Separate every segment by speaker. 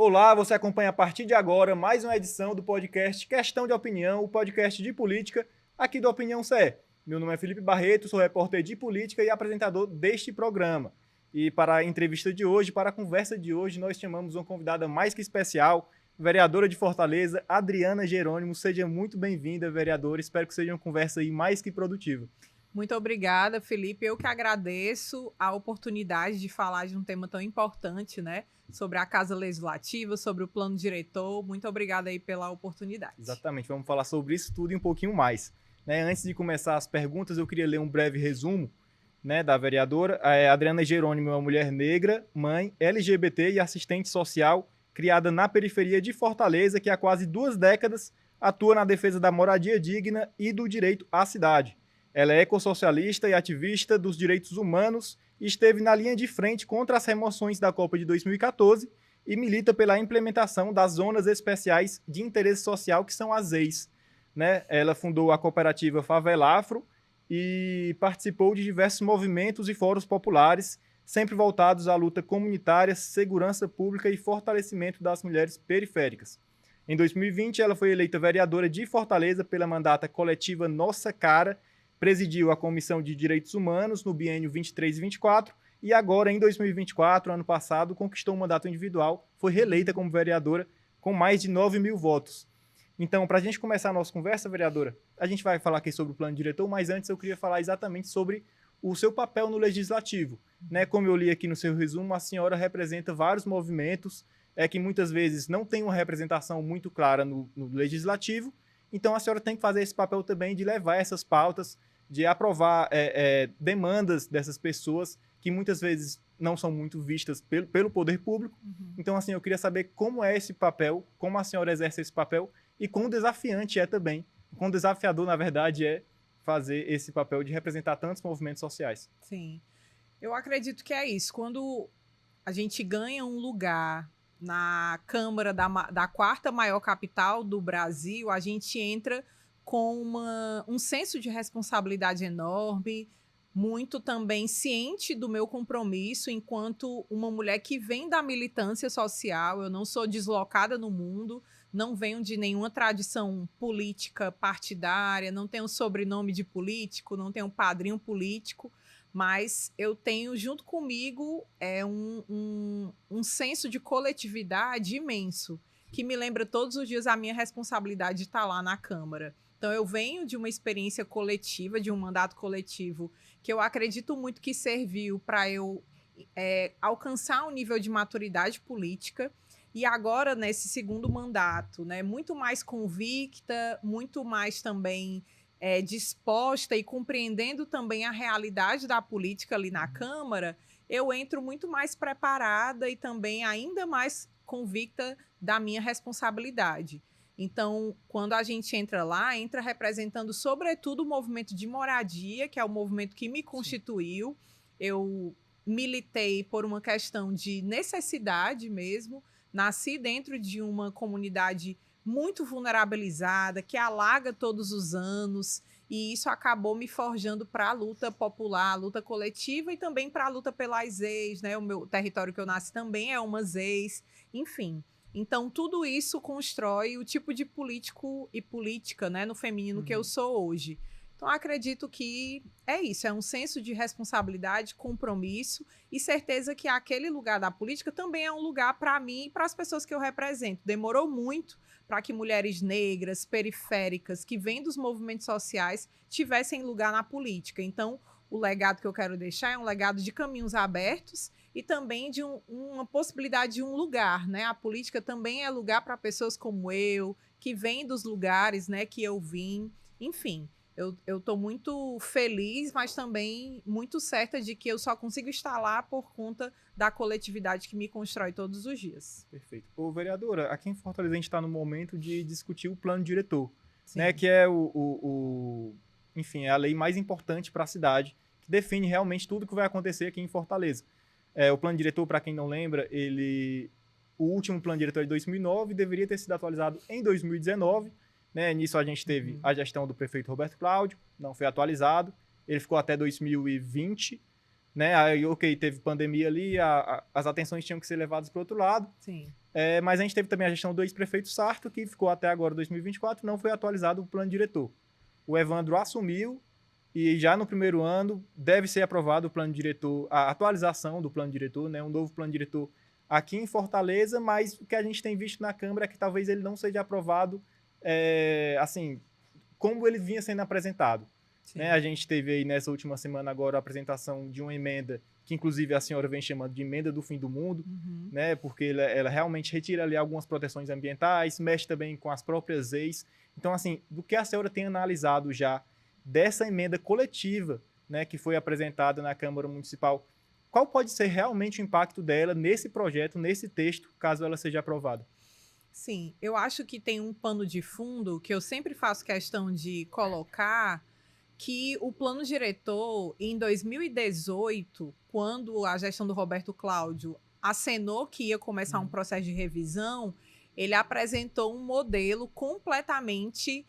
Speaker 1: Olá, você acompanha a partir de agora mais uma edição do podcast Questão de Opinião, o podcast de política aqui do Opinião CE. Meu nome é Felipe Barreto, sou repórter de política e apresentador deste programa. E para a entrevista de hoje, para a conversa de hoje, nós chamamos uma convidada mais que especial, vereadora de Fortaleza, Adriana Jerônimo. Seja muito bem-vinda, vereadora. Espero que seja uma conversa aí mais que produtiva.
Speaker 2: Muito obrigada, Felipe. Eu que agradeço a oportunidade de falar de um tema tão importante, né? Sobre a Casa Legislativa, sobre o plano diretor. Muito obrigada aí pela oportunidade.
Speaker 1: Exatamente, vamos falar sobre isso tudo e um pouquinho mais. Antes de começar as perguntas, eu queria ler um breve resumo da vereadora. A Adriana Jerônimo é uma mulher negra, mãe, LGBT e assistente social, criada na periferia de Fortaleza, que há quase 2 décadas atua na defesa da moradia digna e do direito à cidade. Ela é ecossocialista e ativista dos direitos humanos e esteve na linha de frente contra as remoções da Copa de 2014 e milita pela implementação das zonas especiais de interesse social, que são as ZEIs. Ela fundou a cooperativa Favela Afro e participou de diversos movimentos e fóruns populares, sempre voltados à luta comunitária, segurança pública e fortalecimento das mulheres periféricas. Em 2020, ela foi eleita vereadora de Fortaleza pela mandata coletiva Nossa Cara, presidiu a Comissão de Direitos Humanos no biênio 23 e 24 e agora, em 2024, ano passado, conquistou um mandato individual, foi reeleita como vereadora com mais de 9 mil votos. Então, para a gente começar a nossa conversa, vereadora, a gente vai falar aqui sobre o plano diretor, mas antes eu queria falar exatamente sobre o seu papel no Legislativo. Como eu li aqui no seu resumo, a senhora representa vários movimentos que muitas vezes não tem uma representação muito clara no Legislativo, então a senhora tem que fazer esse papel também de levar essas pautas, de aprovar demandas dessas pessoas que muitas vezes não são muito vistas pelo poder público. Então, assim, eu queria saber como é esse papel, como a senhora exerce esse papel e quão desafiante é também, quão desafiador, na verdade, é fazer esse papel de representar tantos movimentos sociais.
Speaker 2: Sim, eu acredito que é isso. Quando a gente ganha um lugar na Câmara da 4ª maior capital do Brasil, a gente entra com um senso de responsabilidade enorme, muito também ciente do meu compromisso enquanto uma mulher que vem da militância social. Eu não sou deslocada no mundo, não venho de nenhuma tradição política partidária, não tenho sobrenome de político, não tenho padrinho político, mas eu tenho junto comigo um senso de coletividade imenso, que me lembra todos os dias a minha responsabilidade de estar lá na Câmara. Então, eu venho de uma experiência coletiva, de um mandato coletivo, que eu acredito muito que serviu para eu alcançar um nível de maturidade política. E agora, nesse segundo mandato, muito mais convicta, muito mais também disposta e compreendendo também a realidade da política ali na Câmara, eu entro muito mais preparada e também ainda mais convicta da minha responsabilidade. Então, quando a gente entra lá, entra representando sobretudo o movimento de moradia, que é o movimento que me constituiu. Eu militei por uma questão de necessidade mesmo, nasci dentro de uma comunidade muito vulnerabilizada, que alaga todos os anos, e isso acabou me forjando para a luta popular, a luta coletiva e também para a luta pelas ZEIs, O meu território que eu nasci também é uma ZEIs, enfim. Então, tudo isso constrói o tipo de político e política, no feminino que eu sou hoje. Então, acredito que é isso, é um senso de responsabilidade, compromisso e certeza que aquele lugar da política também é um lugar para mim e para as pessoas que eu represento. Demorou muito para que mulheres negras, periféricas, que vêm dos movimentos sociais, tivessem lugar na política. Então, o legado que eu quero deixar é um legado de caminhos abertos e também de uma possibilidade de um lugar, A política também é lugar para pessoas como eu, que vêm dos lugares, que eu vim. Enfim, eu estou muito feliz, mas também muito certa de que eu só consigo estar lá por conta da coletividade que me constrói todos os dias.
Speaker 1: Perfeito. Ô, vereadora, aqui em Fortaleza a gente está no momento de discutir o plano diretor,
Speaker 2: Sim.
Speaker 1: Que é enfim, é a lei mais importante para a cidade, que define realmente tudo que vai acontecer aqui em Fortaleza. O plano diretor, para quem não lembra, o último plano diretor é de 2009, deveria ter sido atualizado em 2019. Nisso a gente teve a gestão do prefeito Roberto Cláudio, não foi atualizado. Ele ficou até 2020, né? Aí, ok, teve pandemia ali, as atenções tinham que ser levadas para o outro lado.
Speaker 2: Sim.
Speaker 1: Mas a gente teve também a gestão do ex-prefeito Sarto, que ficou até agora, 2024, não foi atualizado o plano diretor. O Evandro assumiu e já no primeiro ano deve ser aprovado o plano diretor, a atualização do plano diretor, né? Um novo plano diretor aqui em Fortaleza, mas o que a gente tem visto na Câmara é que talvez ele não seja aprovado assim, como ele vinha sendo apresentado. Né? A gente teve aí nessa última semana agora a apresentação de uma emenda que inclusive a senhora vem chamando de emenda do fim do mundo, né? Porque ela realmente retira ali algumas proteções ambientais, mexe também com as próprias leis. Então, assim, do que a senhora tem analisado já dessa emenda coletiva, né, que foi apresentada na Câmara Municipal, qual pode ser realmente o impacto dela nesse projeto, nesse texto, caso ela seja aprovada?
Speaker 2: Sim, eu acho que tem um pano de fundo que eu sempre faço questão de colocar, que o plano diretor, em 2018, quando a gestão do Roberto Cláudio acenou que ia começar um processo de revisão, ele apresentou um modelo completamente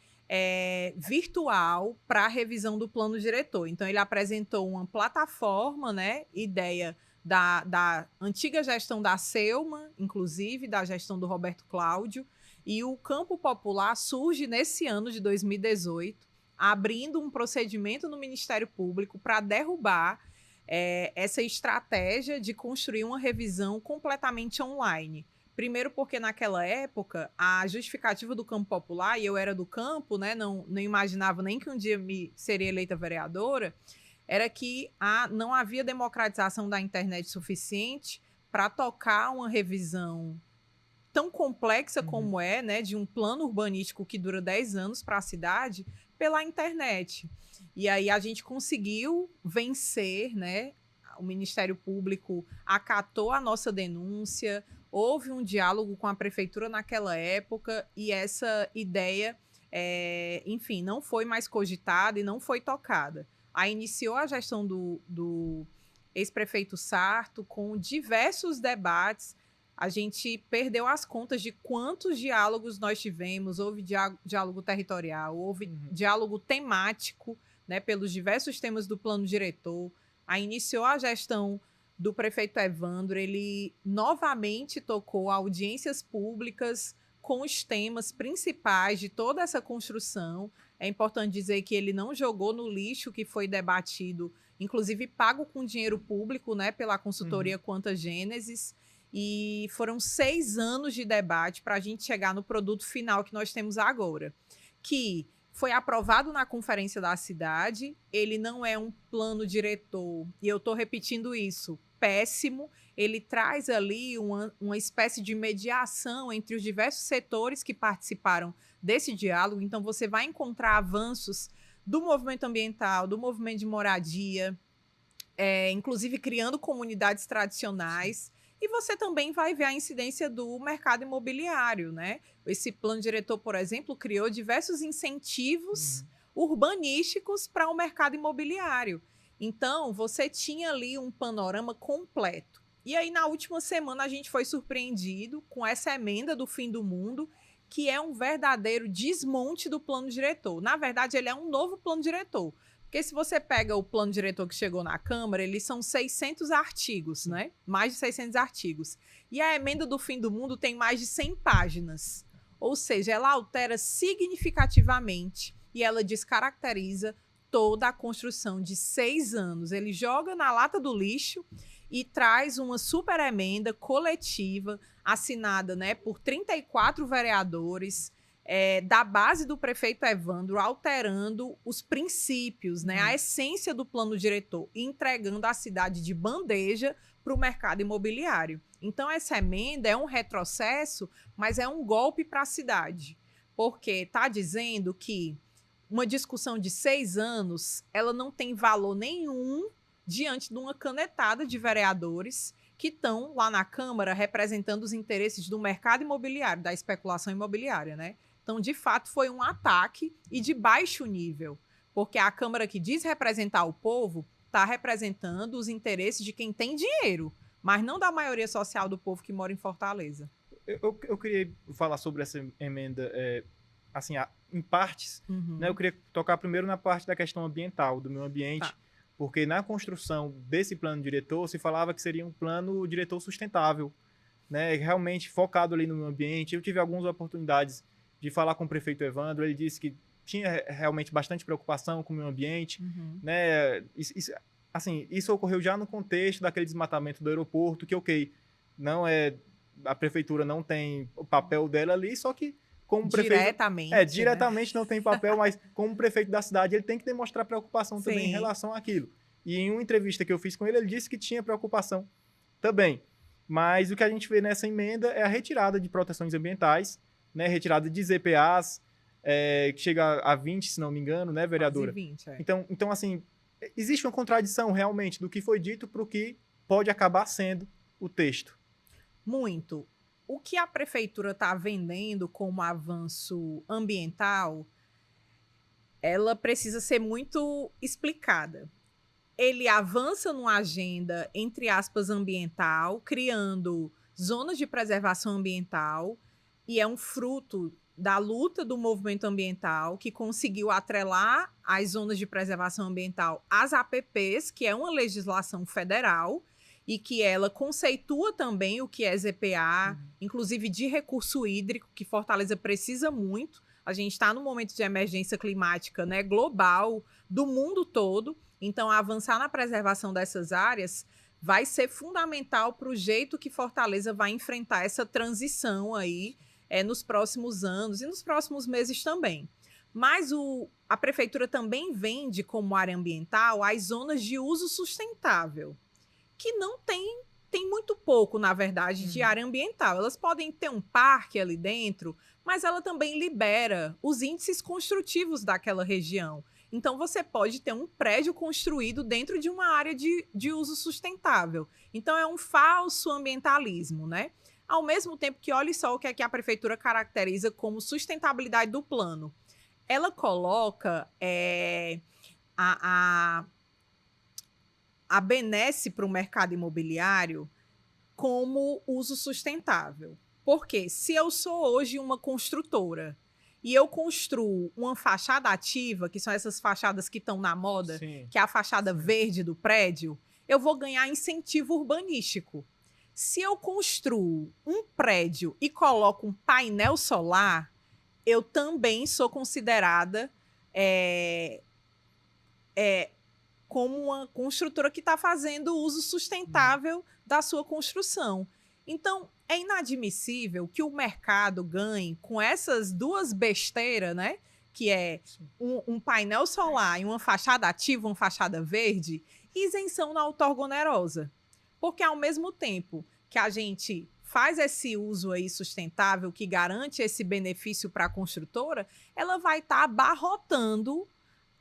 Speaker 2: virtual para a revisão do plano diretor. Então, ele apresentou uma plataforma, né, ideia da antiga gestão da Selma, inclusive, da gestão do Roberto Cláudio, e o Campo Popular surge nesse ano de 2018, abrindo um procedimento no Ministério Público para derrubar essa estratégia de construir uma revisão completamente online. Primeiro porque naquela época a justificativa do Campo Popular, e eu era do campo, né, não imaginava nem que um dia seria eleita vereadora, era que não havia democratização da internet suficiente para tocar uma revisão tão complexa como né, de um plano urbanístico que dura 10 anos para a cidade, pela internet. E aí a gente conseguiu vencer, né? O Ministério Público acatou a nossa denúncia, houve um diálogo com a prefeitura naquela época e essa ideia, enfim, não foi mais cogitada e não foi tocada. Aí iniciou a gestão do ex-prefeito Sarto com diversos debates. A gente perdeu as contas de quantos diálogos nós tivemos. Houve diálogo territorial, houve diálogo temático, né, pelos diversos temas do plano diretor. Aí iniciou a gestão do prefeito Evandro, ele novamente tocou audiências públicas com os temas principais de toda essa construção. É importante dizer que ele não jogou no lixo que foi debatido, inclusive pago com dinheiro público, né, pela consultoria Quanta Gênesis. E foram 6 anos de debate para a gente chegar no produto final que nós temos agora, que foi aprovado na conferência da cidade. Ele não é um plano diretor, e eu estou repetindo isso, péssimo. Ele traz ali uma espécie de mediação entre os diversos setores que participaram desse diálogo. Então, você vai encontrar avanços do movimento ambiental, do movimento de moradia, inclusive criando comunidades tradicionais. E você também vai ver a incidência do mercado imobiliário, né? Esse plano diretor, por exemplo, criou diversos incentivos urbanísticos para o mercado imobiliário. Então, você tinha ali um panorama completo. E aí, na última semana, a gente foi surpreendido com essa emenda do fim do mundo, que é um verdadeiro desmonte do plano diretor. Na verdade, ele é um novo plano diretor. Porque se você pega o plano diretor que chegou na Câmara, eles são 600 artigos, né? Mais de 600 artigos. E a emenda do fim do mundo tem mais de 100 páginas. Ou seja, ela altera significativamente e ela descaracteriza toda a construção de 6 anos. Ele joga na lata do lixo e traz uma super emenda coletiva assinada, né, por 34 vereadores, da base do prefeito Evandro, alterando os princípios, né, a essência do plano diretor, e entregando a cidade de bandeja para o mercado imobiliário. Então, essa emenda é um retrocesso, mas é um golpe para a cidade, porque está dizendo que uma discussão de 6 anos, ela não tem valor nenhum diante de uma canetada de vereadores que estão lá na Câmara representando os interesses do mercado imobiliário, da especulação imobiliária, né? Então, de fato, foi um ataque e de baixo nível, porque a Câmara que diz representar o povo está representando os interesses de quem tem dinheiro, mas não da maioria social do povo que mora em Fortaleza.
Speaker 1: Eu queria falar sobre essa emenda, assim, em partes, né? Eu queria tocar primeiro na parte da questão ambiental, do meio ambiente, porque na construção desse plano diretor se falava que seria um plano diretor sustentável, né, realmente focado ali no meio ambiente. Eu tive algumas oportunidades de falar com o prefeito Evandro, ele disse que tinha realmente bastante preocupação com o meio ambiente, né, isso ocorreu já no contexto daquele desmatamento do aeroporto, que não é, a prefeitura não tem o papel dela ali, só que como prefeito... Diretamente, né? Não tem papel, mas como prefeito da cidade, ele tem que demonstrar preocupação também em relação àquilo. E em uma entrevista que eu fiz com ele, ele disse que tinha preocupação também. Mas o que a gente vê nessa emenda é a retirada de proteções ambientais, né, retirada de ZPAs, que chega a 20, se não me engano, né, vereadora?
Speaker 2: Quase 20,
Speaker 1: Então, assim, existe uma contradição realmente do que foi dito para o que pode acabar sendo o texto.
Speaker 2: Muito. O que a prefeitura está vendendo como avanço ambiental, ela precisa ser muito explicada. Ele avança numa agenda, entre aspas, ambiental, criando zonas de preservação ambiental, e é um fruto da luta do movimento ambiental, que conseguiu atrelar as zonas de preservação ambiental às APPs, que é uma legislação federal, e que ela conceitua também o que é ZPA, inclusive de recurso hídrico, que Fortaleza precisa muito. A gente está num momento de emergência climática, né, global, do mundo todo. Então, avançar na preservação dessas áreas vai ser fundamental para o jeito que Fortaleza vai enfrentar essa transição aí nos próximos anos e nos próximos meses também. Mas a prefeitura também vende como área ambiental as zonas de uso sustentável, que não tem muito pouco, na verdade, de área ambiental. Elas podem ter um parque ali dentro, mas ela também libera os índices construtivos daquela região. Então, você pode ter um prédio construído dentro de uma área de uso sustentável. Então, é um falso ambientalismo, né? Ao mesmo tempo que, olha só o que é que a prefeitura caracteriza como sustentabilidade do plano. Ela coloca a benesse para o mercado imobiliário como uso sustentável. Porque se eu sou hoje uma construtora e eu construo uma fachada ativa, que são essas fachadas que estão na moda, que é a fachada verde do prédio, eu vou ganhar incentivo urbanístico. Se eu construo um prédio e coloco um painel solar, eu também sou considerada como uma construtora que está fazendo uso sustentável da sua construção. Então, é inadmissível que o mercado ganhe com essas duas besteiras, né? Que é um painel solar e uma fachada ativa, uma fachada verde, isenção na outorga onerosa. Porque, ao mesmo tempo que a gente faz esse uso aí sustentável, que garante esse benefício para a construtora, ela vai estar abarrotando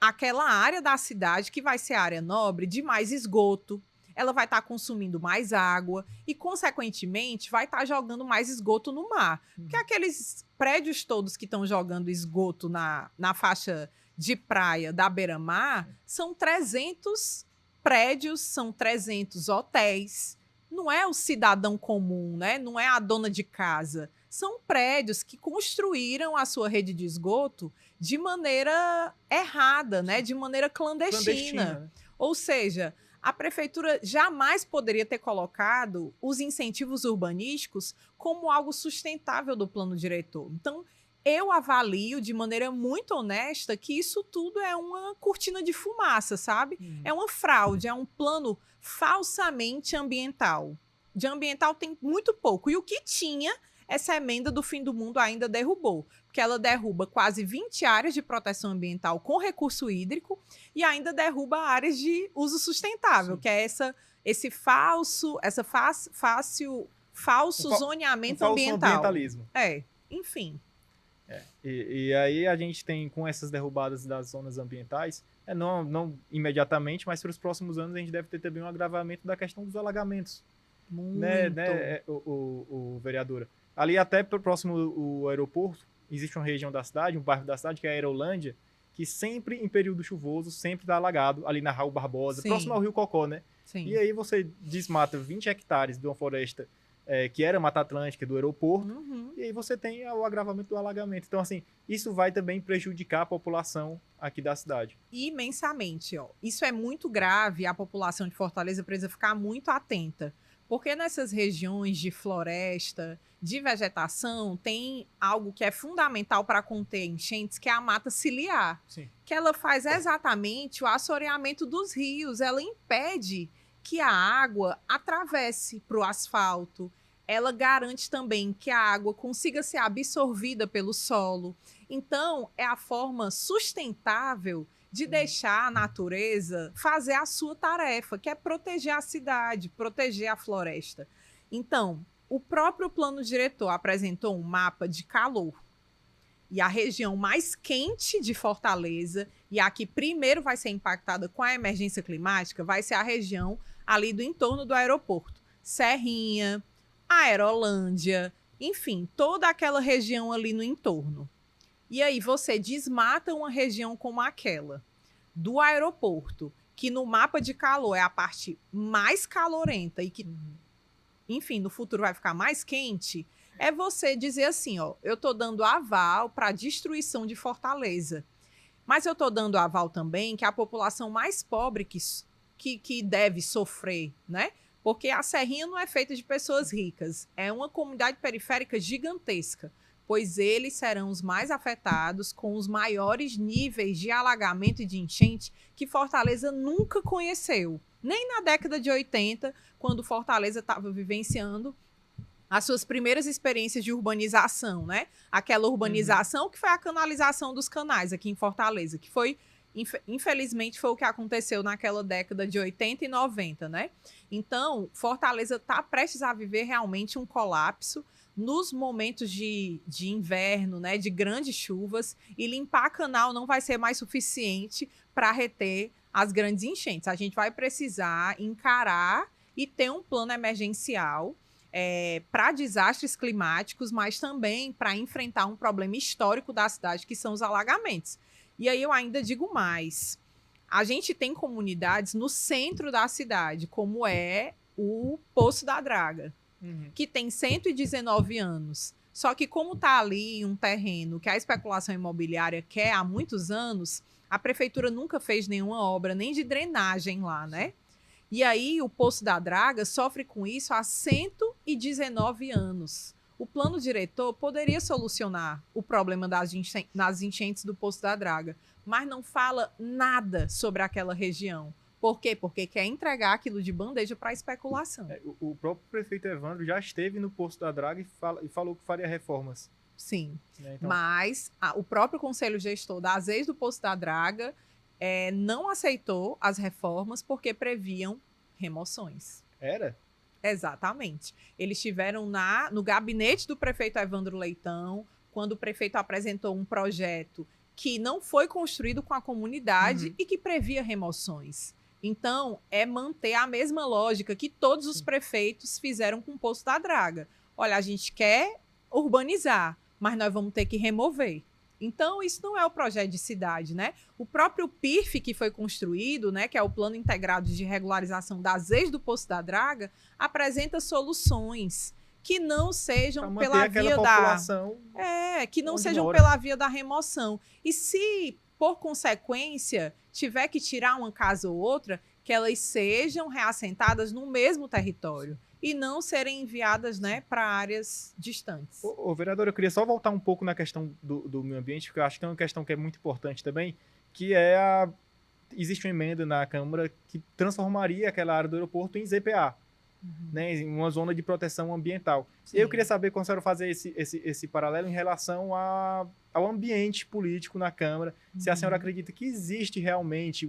Speaker 2: aquela área da cidade, que vai ser área nobre, de mais esgoto. Ela vai estar consumindo mais água e, consequentemente, vai estar jogando mais esgoto no mar. Porque aqueles prédios todos que estão jogando esgoto na faixa de praia da beira-mar são 300 prédios, são 300 hotéis. Não é o cidadão comum, né? Não é a dona de casa. São prédios que construíram a sua rede de esgoto de maneira errada, né? De maneira clandestina. Ou seja, a prefeitura jamais poderia ter colocado os incentivos urbanísticos como algo sustentável do plano diretor. Então, eu avalio de maneira muito honesta que isso tudo é uma cortina de fumaça, sabe? É uma fraude, é um plano falsamente ambiental. De ambiental tem muito pouco. E o que tinha, essa emenda do fim do mundo ainda derrubou. Porque ela derruba quase 20 áreas de proteção ambiental com recurso hídrico e ainda derruba áreas de uso sustentável, que é esse falso zoneamento ambiental.
Speaker 1: Ambientalismo.
Speaker 2: Enfim.
Speaker 1: E aí a gente tem, com essas derrubadas das zonas ambientais, não imediatamente, mas para os próximos anos a gente deve ter também um agravamento da questão dos alagamentos.
Speaker 2: Muito.
Speaker 1: O vereadora. Ali até próximo ao aeroporto, existe uma região da cidade, um bairro da cidade, que é a Aerolândia, que sempre, em período chuvoso, sempre está alagado, ali na Raul Barbosa, próximo ao Rio Cocó, né?
Speaker 2: Sim.
Speaker 1: E aí você desmata 20 hectares de uma floresta que era Mata Atlântica, do aeroporto,
Speaker 2: Uhum.
Speaker 1: e aí você tem o agravamento do alagamento. Então, assim, isso vai também prejudicar a população aqui da cidade.
Speaker 2: Imensamente, ó. Isso é muito grave, a população de Fortaleza precisa ficar muito atenta, porque nessas regiões de floresta, de vegetação, tem algo que é fundamental para conter enchentes, que é a mata ciliar,
Speaker 1: Sim.
Speaker 2: que ela faz exatamente o assoreamento dos rios, ela impede que a água atravesse para o asfalto, ela garante também que a água consiga ser absorvida pelo solo. Então, é a forma sustentável de deixar a natureza fazer a sua tarefa, que é proteger a cidade, proteger a floresta. Então, o próprio plano diretor apresentou um mapa de calor. E a região mais quente de Fortaleza, e a que primeiro vai ser impactada com a emergência climática, vai ser a região ali do entorno do aeroporto. Serrinha, Aerolândia, enfim, toda aquela região ali no entorno. E aí você desmata uma região como aquela do aeroporto, que no mapa de calor é a parte mais calorenta e que, enfim, no futuro vai ficar mais quente, é você dizer assim, ó, eu tô dando aval para a destruição de Fortaleza. Mas eu tô dando aval também que a população mais pobre que deve sofrer, né? Porque a Serrinha não é feita de pessoas ricas, é uma comunidade periférica gigantesca, pois eles serão os mais afetados com os maiores níveis de alagamento e de enchente que Fortaleza nunca conheceu. Nem na década de 80, quando Fortaleza estava vivenciando as suas primeiras experiências de urbanização, né? Aquela urbanização que foi a canalização dos canais aqui em Fortaleza, que foi, infelizmente, foi o que aconteceu naquela década de 80 e 90, né? Então, Fortaleza está prestes a viver realmente um colapso nos momentos de inverno, né, de grandes chuvas, e limpar canal não vai ser mais suficiente para reter as grandes enchentes. A gente vai precisar encarar e ter um plano emergencial para desastres climáticos, mas também para enfrentar um problema histórico da cidade, que são os alagamentos. E aí eu ainda digo mais. A gente tem comunidades no centro da cidade, como é o Poço da Draga, que tem 119 anos. Só que como está ali um terreno que a especulação imobiliária quer há muitos anos, a prefeitura nunca fez nenhuma obra, nem de drenagem lá, né? E aí o Poço da Draga sofre com isso há 119 anos. O plano diretor poderia solucionar o problema das enchentes do Poço da Draga, mas não fala nada sobre aquela região. Por quê? Porque quer entregar aquilo de bandeja para a especulação.
Speaker 1: O próprio prefeito Evandro já esteve no Poço da Draga e falou que faria reformas.
Speaker 2: Sim,
Speaker 1: Né? Então,
Speaker 2: mas o próprio conselho gestor das ex do Poço da Draga não aceitou as reformas porque previam remoções.
Speaker 1: Era?
Speaker 2: Exatamente. Eles estiveram no gabinete do prefeito Evandro Leitão, quando o prefeito apresentou um projeto que não foi construído com a comunidade e que previa remoções. Então, é manter a mesma lógica que todos os prefeitos fizeram com o Poço da Draga. Olha, a gente quer urbanizar, mas nós vamos ter que remover. Então, isso não é o projeto de cidade, né? O próprio PIRF que foi construído, né, que é o Plano Integrado de Regularização das Ex do Poço da Draga, apresenta soluções que não sejam pela via pela via da remoção. E se, por consequência, tiver que tirar uma casa ou outra, que elas sejam reassentadas no mesmo território e não serem enviadas, né, para áreas distantes.
Speaker 1: Vereador, eu queria só voltar um pouco na questão do meio ambiente, porque eu acho que é uma questão que é muito importante também, que é existe uma emenda na Câmara que transformaria aquela área do aeroporto em ZPA, né, em uma zona de proteção ambiental. Sim. Eu queria saber como a senhora fazer esse paralelo em relação ao ambiente político na Câmara, se a senhora acredita que existe realmente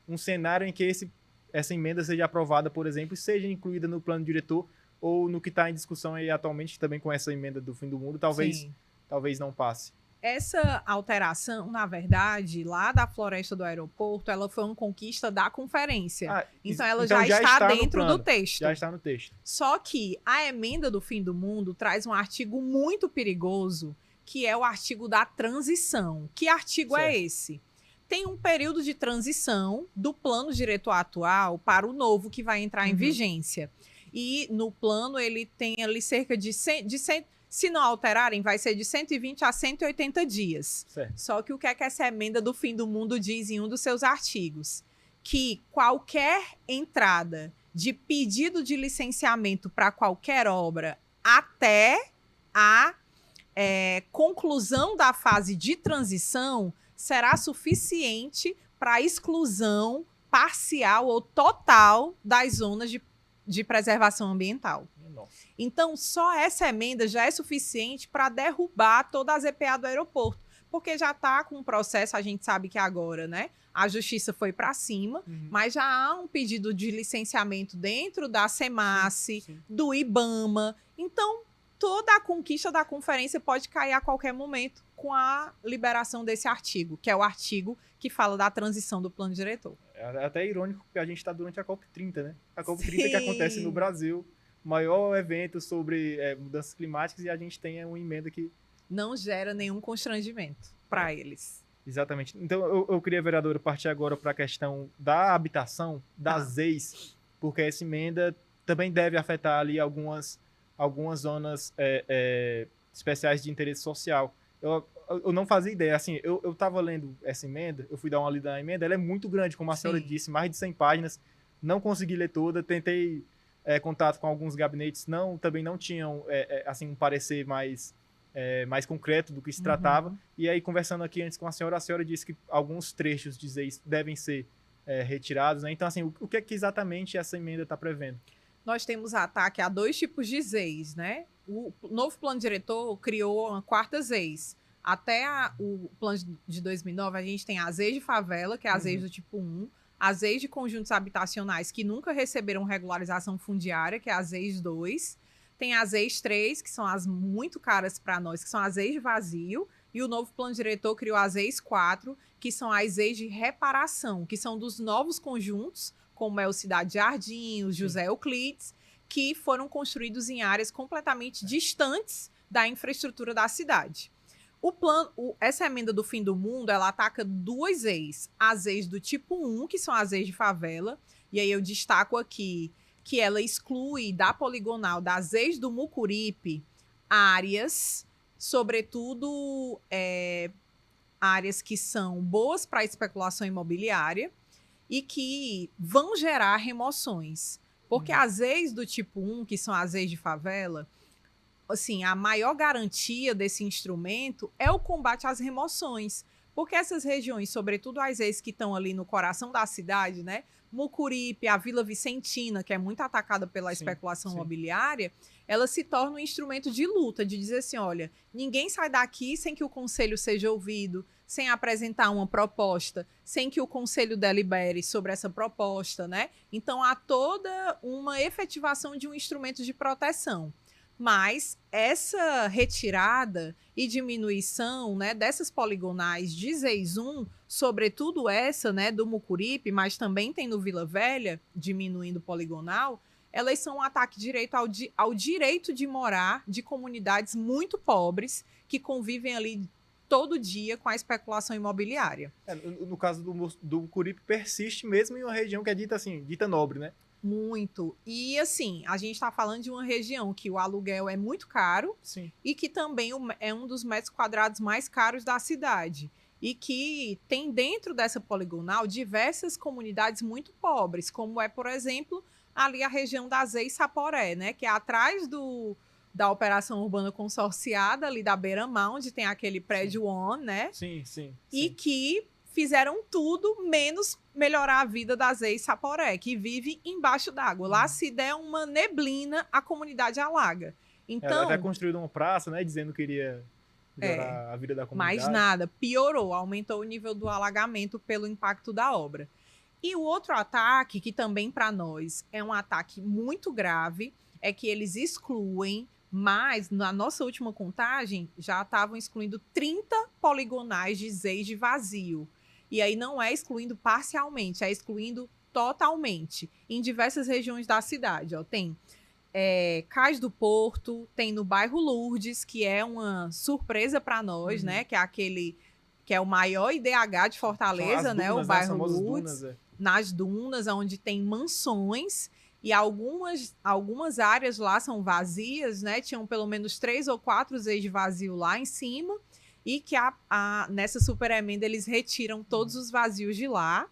Speaker 1: um cenário em que essa emenda seja aprovada, por exemplo, e seja incluída no plano diretor, ou no que está em discussão aí atualmente, também com essa emenda do fim do mundo, talvez não passe.
Speaker 2: Essa alteração, na verdade, lá da floresta do aeroporto, ela foi uma conquista da conferência. Então, ela já está dentro do texto.
Speaker 1: Já está no texto.
Speaker 2: Só que a emenda do fim do mundo traz um artigo muito perigoso, que é o artigo da transição. Que artigo é esse? Tem um período de transição do plano diretor atual para o novo que vai entrar em vigência. E no plano ele tem ali cerca de 100, se não alterarem, vai ser de 120 a 180 dias.
Speaker 1: Certo.
Speaker 2: Só que o que é que essa emenda do fim do mundo diz em um dos seus artigos? Que qualquer entrada de pedido de licenciamento para qualquer obra até a conclusão da fase de transição será suficiente para a exclusão parcial ou total das zonas de preservação ambiental.
Speaker 1: Nossa.
Speaker 2: Então, só essa emenda já é suficiente para derrubar toda a ZPA do aeroporto, porque já está com um processo, a gente sabe que agora, né? A justiça foi para cima, mas já há um pedido de licenciamento dentro da SEMASSE, do IBAMA. Então, toda a conquista da conferência pode cair a qualquer momento com a liberação desse artigo, que é o artigo que fala da transição do plano diretor.
Speaker 1: É até irônico que a gente está durante a COP30, né? A COP30 que acontece no Brasil, o maior evento sobre mudanças climáticas, e a gente tem uma emenda que
Speaker 2: não gera nenhum constrangimento para eles.
Speaker 1: Exatamente. Então, eu queria, vereadora, partir agora para a questão da habitação, das ZEIs, porque essa emenda também deve afetar ali algumas zonas especiais de interesse social. Eu não fazia ideia. Assim, eu estava lendo essa emenda, eu fui dar uma lida na emenda, ela é muito grande, como a senhora disse, mais de 100 páginas, não consegui ler toda, tentei contato com alguns gabinetes, também não tinham assim, um parecer mais concreto do que se tratava. E aí, conversando aqui antes com a senhora disse que alguns trechos de ZEIs devem ser retirados, né? Então, assim, o que é que exatamente essa emenda está prevendo?
Speaker 2: Nós temos ataque a 2 tipos de ZEIs, né? O novo plano diretor criou uma quarta ZEIs. Até o plano de 2009, a gente tem a ZEIs de favela, que é a ZEIs do tipo 1, a ZEIs de conjuntos habitacionais que nunca receberam regularização fundiária, que é a ZEIs 2, tem as ZEIs 3, que são as muito caras para nós, que são as ZEIs de vazio, e o novo plano diretor criou as ZEIs 4, que são as ZEIs de reparação, que são dos novos conjuntos, como é o Cidade Jardim, o José Euclides, que foram construídos em áreas completamente distantes da infraestrutura da cidade. Essa emenda do fim do mundo, ela ataca 2 ZEIs. As ZEIs do tipo 1, que são as ZEIs de favela, e aí eu destaco aqui que ela exclui da poligonal das ZEIs do Mucuripe áreas, sobretudo áreas que são boas para especulação imobiliária e que vão gerar remoções. Porque as ZEIs do tipo 1, que são as ZEIs de favela, assim, a maior garantia desse instrumento é o combate às remoções. Porque essas regiões, sobretudo as ZEIs que estão ali no coração da cidade, né? Mucuripe, a Vila Vicentina, que é muito atacada pela especulação imobiliária, ela se torna um instrumento de luta, de dizer assim, olha, ninguém sai daqui sem que o conselho seja ouvido, sem apresentar uma proposta, sem que o conselho delibere sobre essa proposta, né? Então, há toda uma efetivação de um instrumento de proteção. Mas essa retirada e diminuição, né, dessas poligonais de ZEIs 1, sobretudo essa, né, do Mucuripe, mas também tem no Vila Velha, diminuindo poligonal, elas são um ataque direto ao direito de morar de comunidades muito pobres que convivem ali todo dia com a especulação imobiliária.
Speaker 1: No caso do Mucuripe, persiste mesmo em uma região que é dita nobre, né?
Speaker 2: Muito. E, assim, a gente está falando de uma região que o aluguel é muito caro e que também é um dos metros quadrados mais caros da cidade. E que tem dentro dessa poligonal diversas comunidades muito pobres, como é, por exemplo, ali a região da ZEIs Saporé, né? Que é atrás da operação urbana consorciada, ali da Beira-Mar, onde tem aquele prédio ON, né?
Speaker 1: Sim.
Speaker 2: E que fizeram tudo menos melhorar a vida da ZEIs Saporé, que vive embaixo d'água. Lá, se der uma neblina, a comunidade alaga. Então,
Speaker 1: ela até construiu uma praça, né, dizendo que iria melhorar a vida da comunidade.
Speaker 2: Mas nada, piorou, aumentou o nível do alagamento pelo impacto da obra. E o outro ataque, que também para nós é um ataque muito grave, é que eles excluem, mas na nossa última contagem já estavam excluindo 30 poligonais de ZEIs de vazio. E aí não é excluindo parcialmente, é excluindo totalmente, em diversas regiões da cidade. Ó, tem Cais do Porto, tem no bairro Lourdes, que é uma surpresa para nós, né? Que é o maior IDH de Fortaleza, né? O bairro Lourdes, nas dunas, onde tem mansões. e algumas áreas lá são vazias, né? Tinham pelo menos 3 ou 4 ZEIs de vazio lá em cima, e que nessa super emenda eles retiram todos os vazios de lá.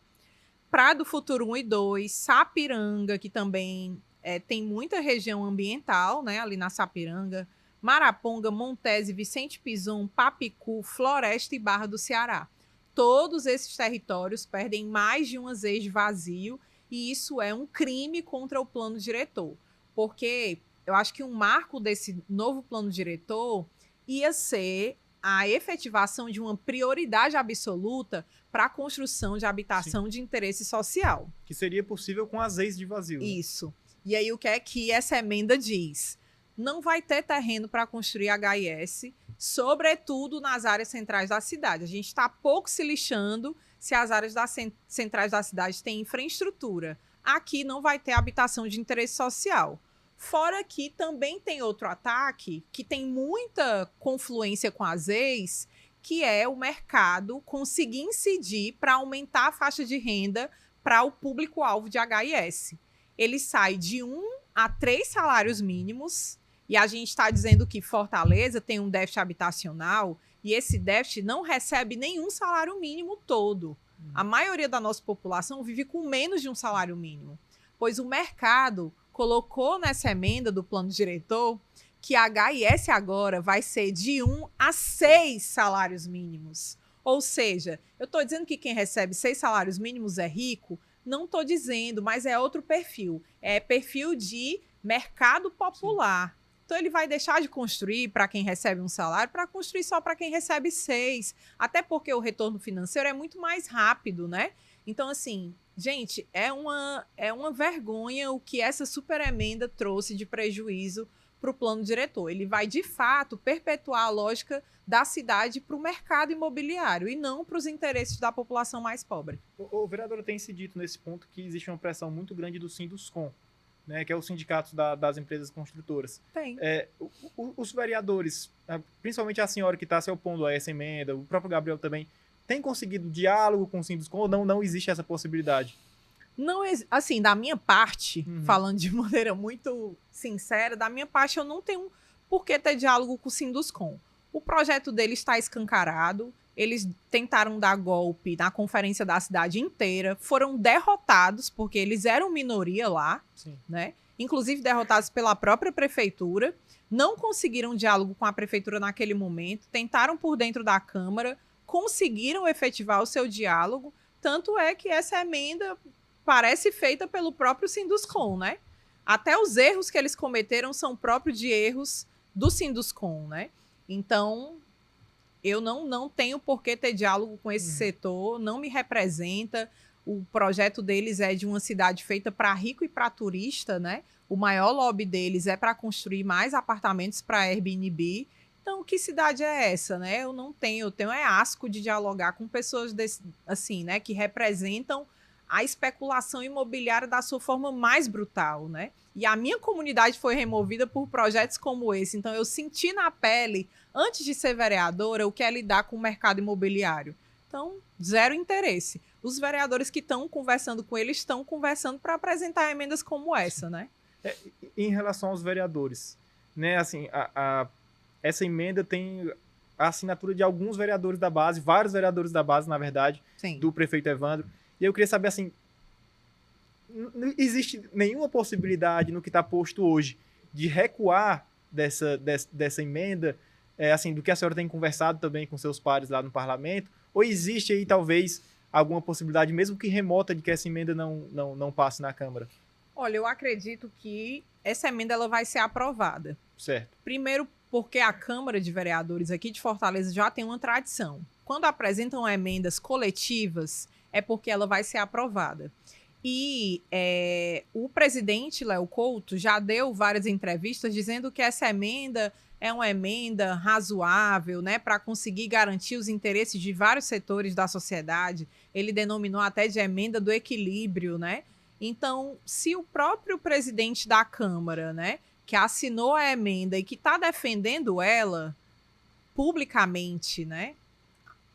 Speaker 2: Praia do Futuro 1 e 2, Sapiranga, que também tem muita região ambiental, né? Ali na Sapiranga, Maraponga, Montese, Vicente Pizum, Papicu, Floresta e Barra do Ceará. Todos esses territórios perdem mais de uma ZEI de vazio, e isso é um crime contra o plano diretor, porque eu acho que um marco desse novo plano diretor ia ser a efetivação de uma prioridade absoluta para a construção de habitação de interesse social.
Speaker 1: Que seria possível com as ZEIs de vazio.
Speaker 2: Isso. E aí o que é que essa emenda diz? Não vai ter terreno para construir HIS, sobretudo nas áreas centrais da cidade. A gente está pouco se lixando se as áreas centrais da cidade têm infraestrutura. Aqui não vai ter habitação de interesse social. Fora que também tem outro ataque, que tem muita confluência com as ZEIs, que é o mercado conseguir incidir para aumentar a faixa de renda para o público-alvo de HIS. Ele sai de 1 a 3 salários mínimos, e a gente está dizendo que Fortaleza tem um déficit habitacional, e esse déficit não recebe nenhum salário mínimo todo. A maioria da nossa população vive com menos de um salário mínimo, pois o mercado colocou nessa emenda do plano diretor que a HIS agora vai ser de 1 a 6 salários mínimos. Ou seja, eu estou dizendo que quem recebe 6 salários mínimos é rico? Não estou dizendo, mas é outro perfil. É perfil de mercado popular. Então, ele vai deixar de construir para quem recebe um salário para construir só para quem recebe 6. Até porque o retorno financeiro é muito mais rápido, né? Então, assim, gente, é uma vergonha o que essa super emenda trouxe de prejuízo para o plano diretor. Ele vai, de fato, perpetuar a lógica da cidade para o mercado imobiliário e não para os interesses da população mais pobre.
Speaker 1: O vereador tem se dito nesse ponto que existe uma pressão muito grande do Sinduscon, né, que é o sindicato das empresas construtoras.
Speaker 2: Tem.
Speaker 1: Os vereadores, principalmente a senhora que está se opondo a essa emenda, o próprio Gabriel também, tem conseguido diálogo com o Sinduscon ou não existe essa possibilidade?
Speaker 2: Não, assim, da minha parte, falando de maneira muito sincera, da minha parte eu não tenho por que ter diálogo com o Sinduscon. O projeto deles está escancarado, eles tentaram dar golpe na conferência da cidade inteira, foram derrotados, porque eles eram minoria lá, né? Inclusive derrotados pela própria prefeitura, não conseguiram diálogo com a prefeitura naquele momento, tentaram por dentro da Câmara, conseguiram efetivar o seu diálogo, tanto é que essa emenda parece feita pelo próprio Sinduscon, né? Até os erros que eles cometeram são próprios de erros do Sinduscon, né? Então, eu não tenho por que ter diálogo com esse setor, não me representa. O projeto deles é de uma cidade feita para rico e para turista, né? O maior lobby deles é para construir mais apartamentos para Airbnb. Então, que cidade é essa, né? Eu tenho asco de dialogar com pessoas assim, né, que representam a especulação imobiliária da sua forma mais brutal, né? E a minha comunidade foi removida por projetos como esse. Então, eu senti na pele, antes de ser vereadora, o que é lidar com o mercado imobiliário. Então, zero interesse. Os vereadores que estão conversando com eles estão conversando para apresentar emendas como essa, né?
Speaker 1: Em relação aos vereadores, né? Assim, essa emenda tem a assinatura de alguns vereadores da base, vários vereadores da base, na verdade,
Speaker 2: Sim.
Speaker 1: do prefeito Evandro. E eu queria saber, assim, não existe nenhuma possibilidade no que está posto hoje de recuar dessa emenda, assim, do que a senhora tem conversado também com seus pares lá no parlamento? Ou existe aí, talvez, alguma possibilidade, mesmo que remota, de que essa emenda não passe na Câmara?
Speaker 2: Olha, eu acredito que essa emenda ela vai ser aprovada.
Speaker 1: Certo.
Speaker 2: Primeiro, porque a Câmara de Vereadores aqui de Fortaleza já tem uma tradição. Quando apresentam emendas coletivas, é porque ela vai ser aprovada. E o presidente Léo Couto já deu várias entrevistas dizendo que essa emenda é uma emenda razoável, né, para conseguir garantir os interesses de vários setores da sociedade. Ele denominou até de emenda do equilíbrio, né? Então, se o próprio presidente da Câmara, né, que assinou a emenda e que está defendendo ela publicamente, né,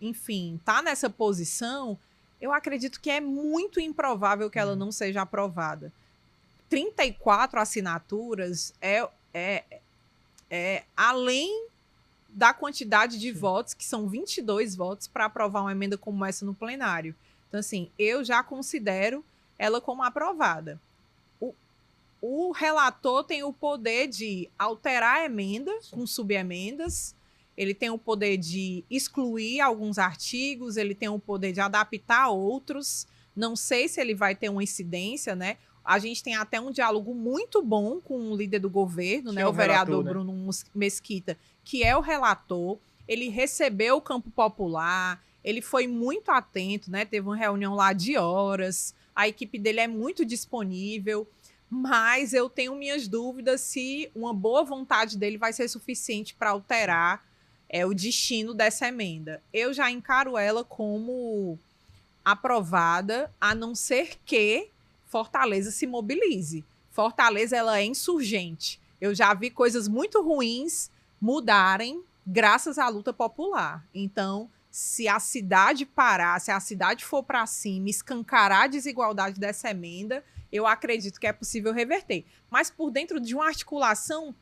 Speaker 2: enfim, está nessa posição, eu acredito que é muito improvável que ela não seja aprovada. 34 assinaturas além da quantidade de votos, que são 22 votos, para aprovar uma emenda como essa no plenário. Então, assim, eu já considero ela como aprovada. O relator tem o poder de alterar a emenda com subemendas, ele tem o poder de excluir alguns artigos, ele tem o poder de adaptar outros. Não sei se ele vai ter uma incidência, né? A gente tem até um diálogo muito bom com o líder do governo, né? O vereador Bruno Mesquita, que é o relator. Ele recebeu o campo popular, ele foi muito atento, né? Teve uma reunião lá de horas, a equipe dele é muito disponível, mas eu tenho minhas dúvidas se uma boa vontade dele vai ser suficiente para alterar o destino dessa emenda. Eu já encaro ela como aprovada, a não ser que Fortaleza se mobilize. Fortaleza, ela é insurgente. Eu já vi coisas muito ruins mudarem graças à luta popular. Então, se a cidade parar, se a cidade for para cima, escancarar a desigualdade dessa emenda, eu acredito que é possível reverter. Mas por dentro de uma articulação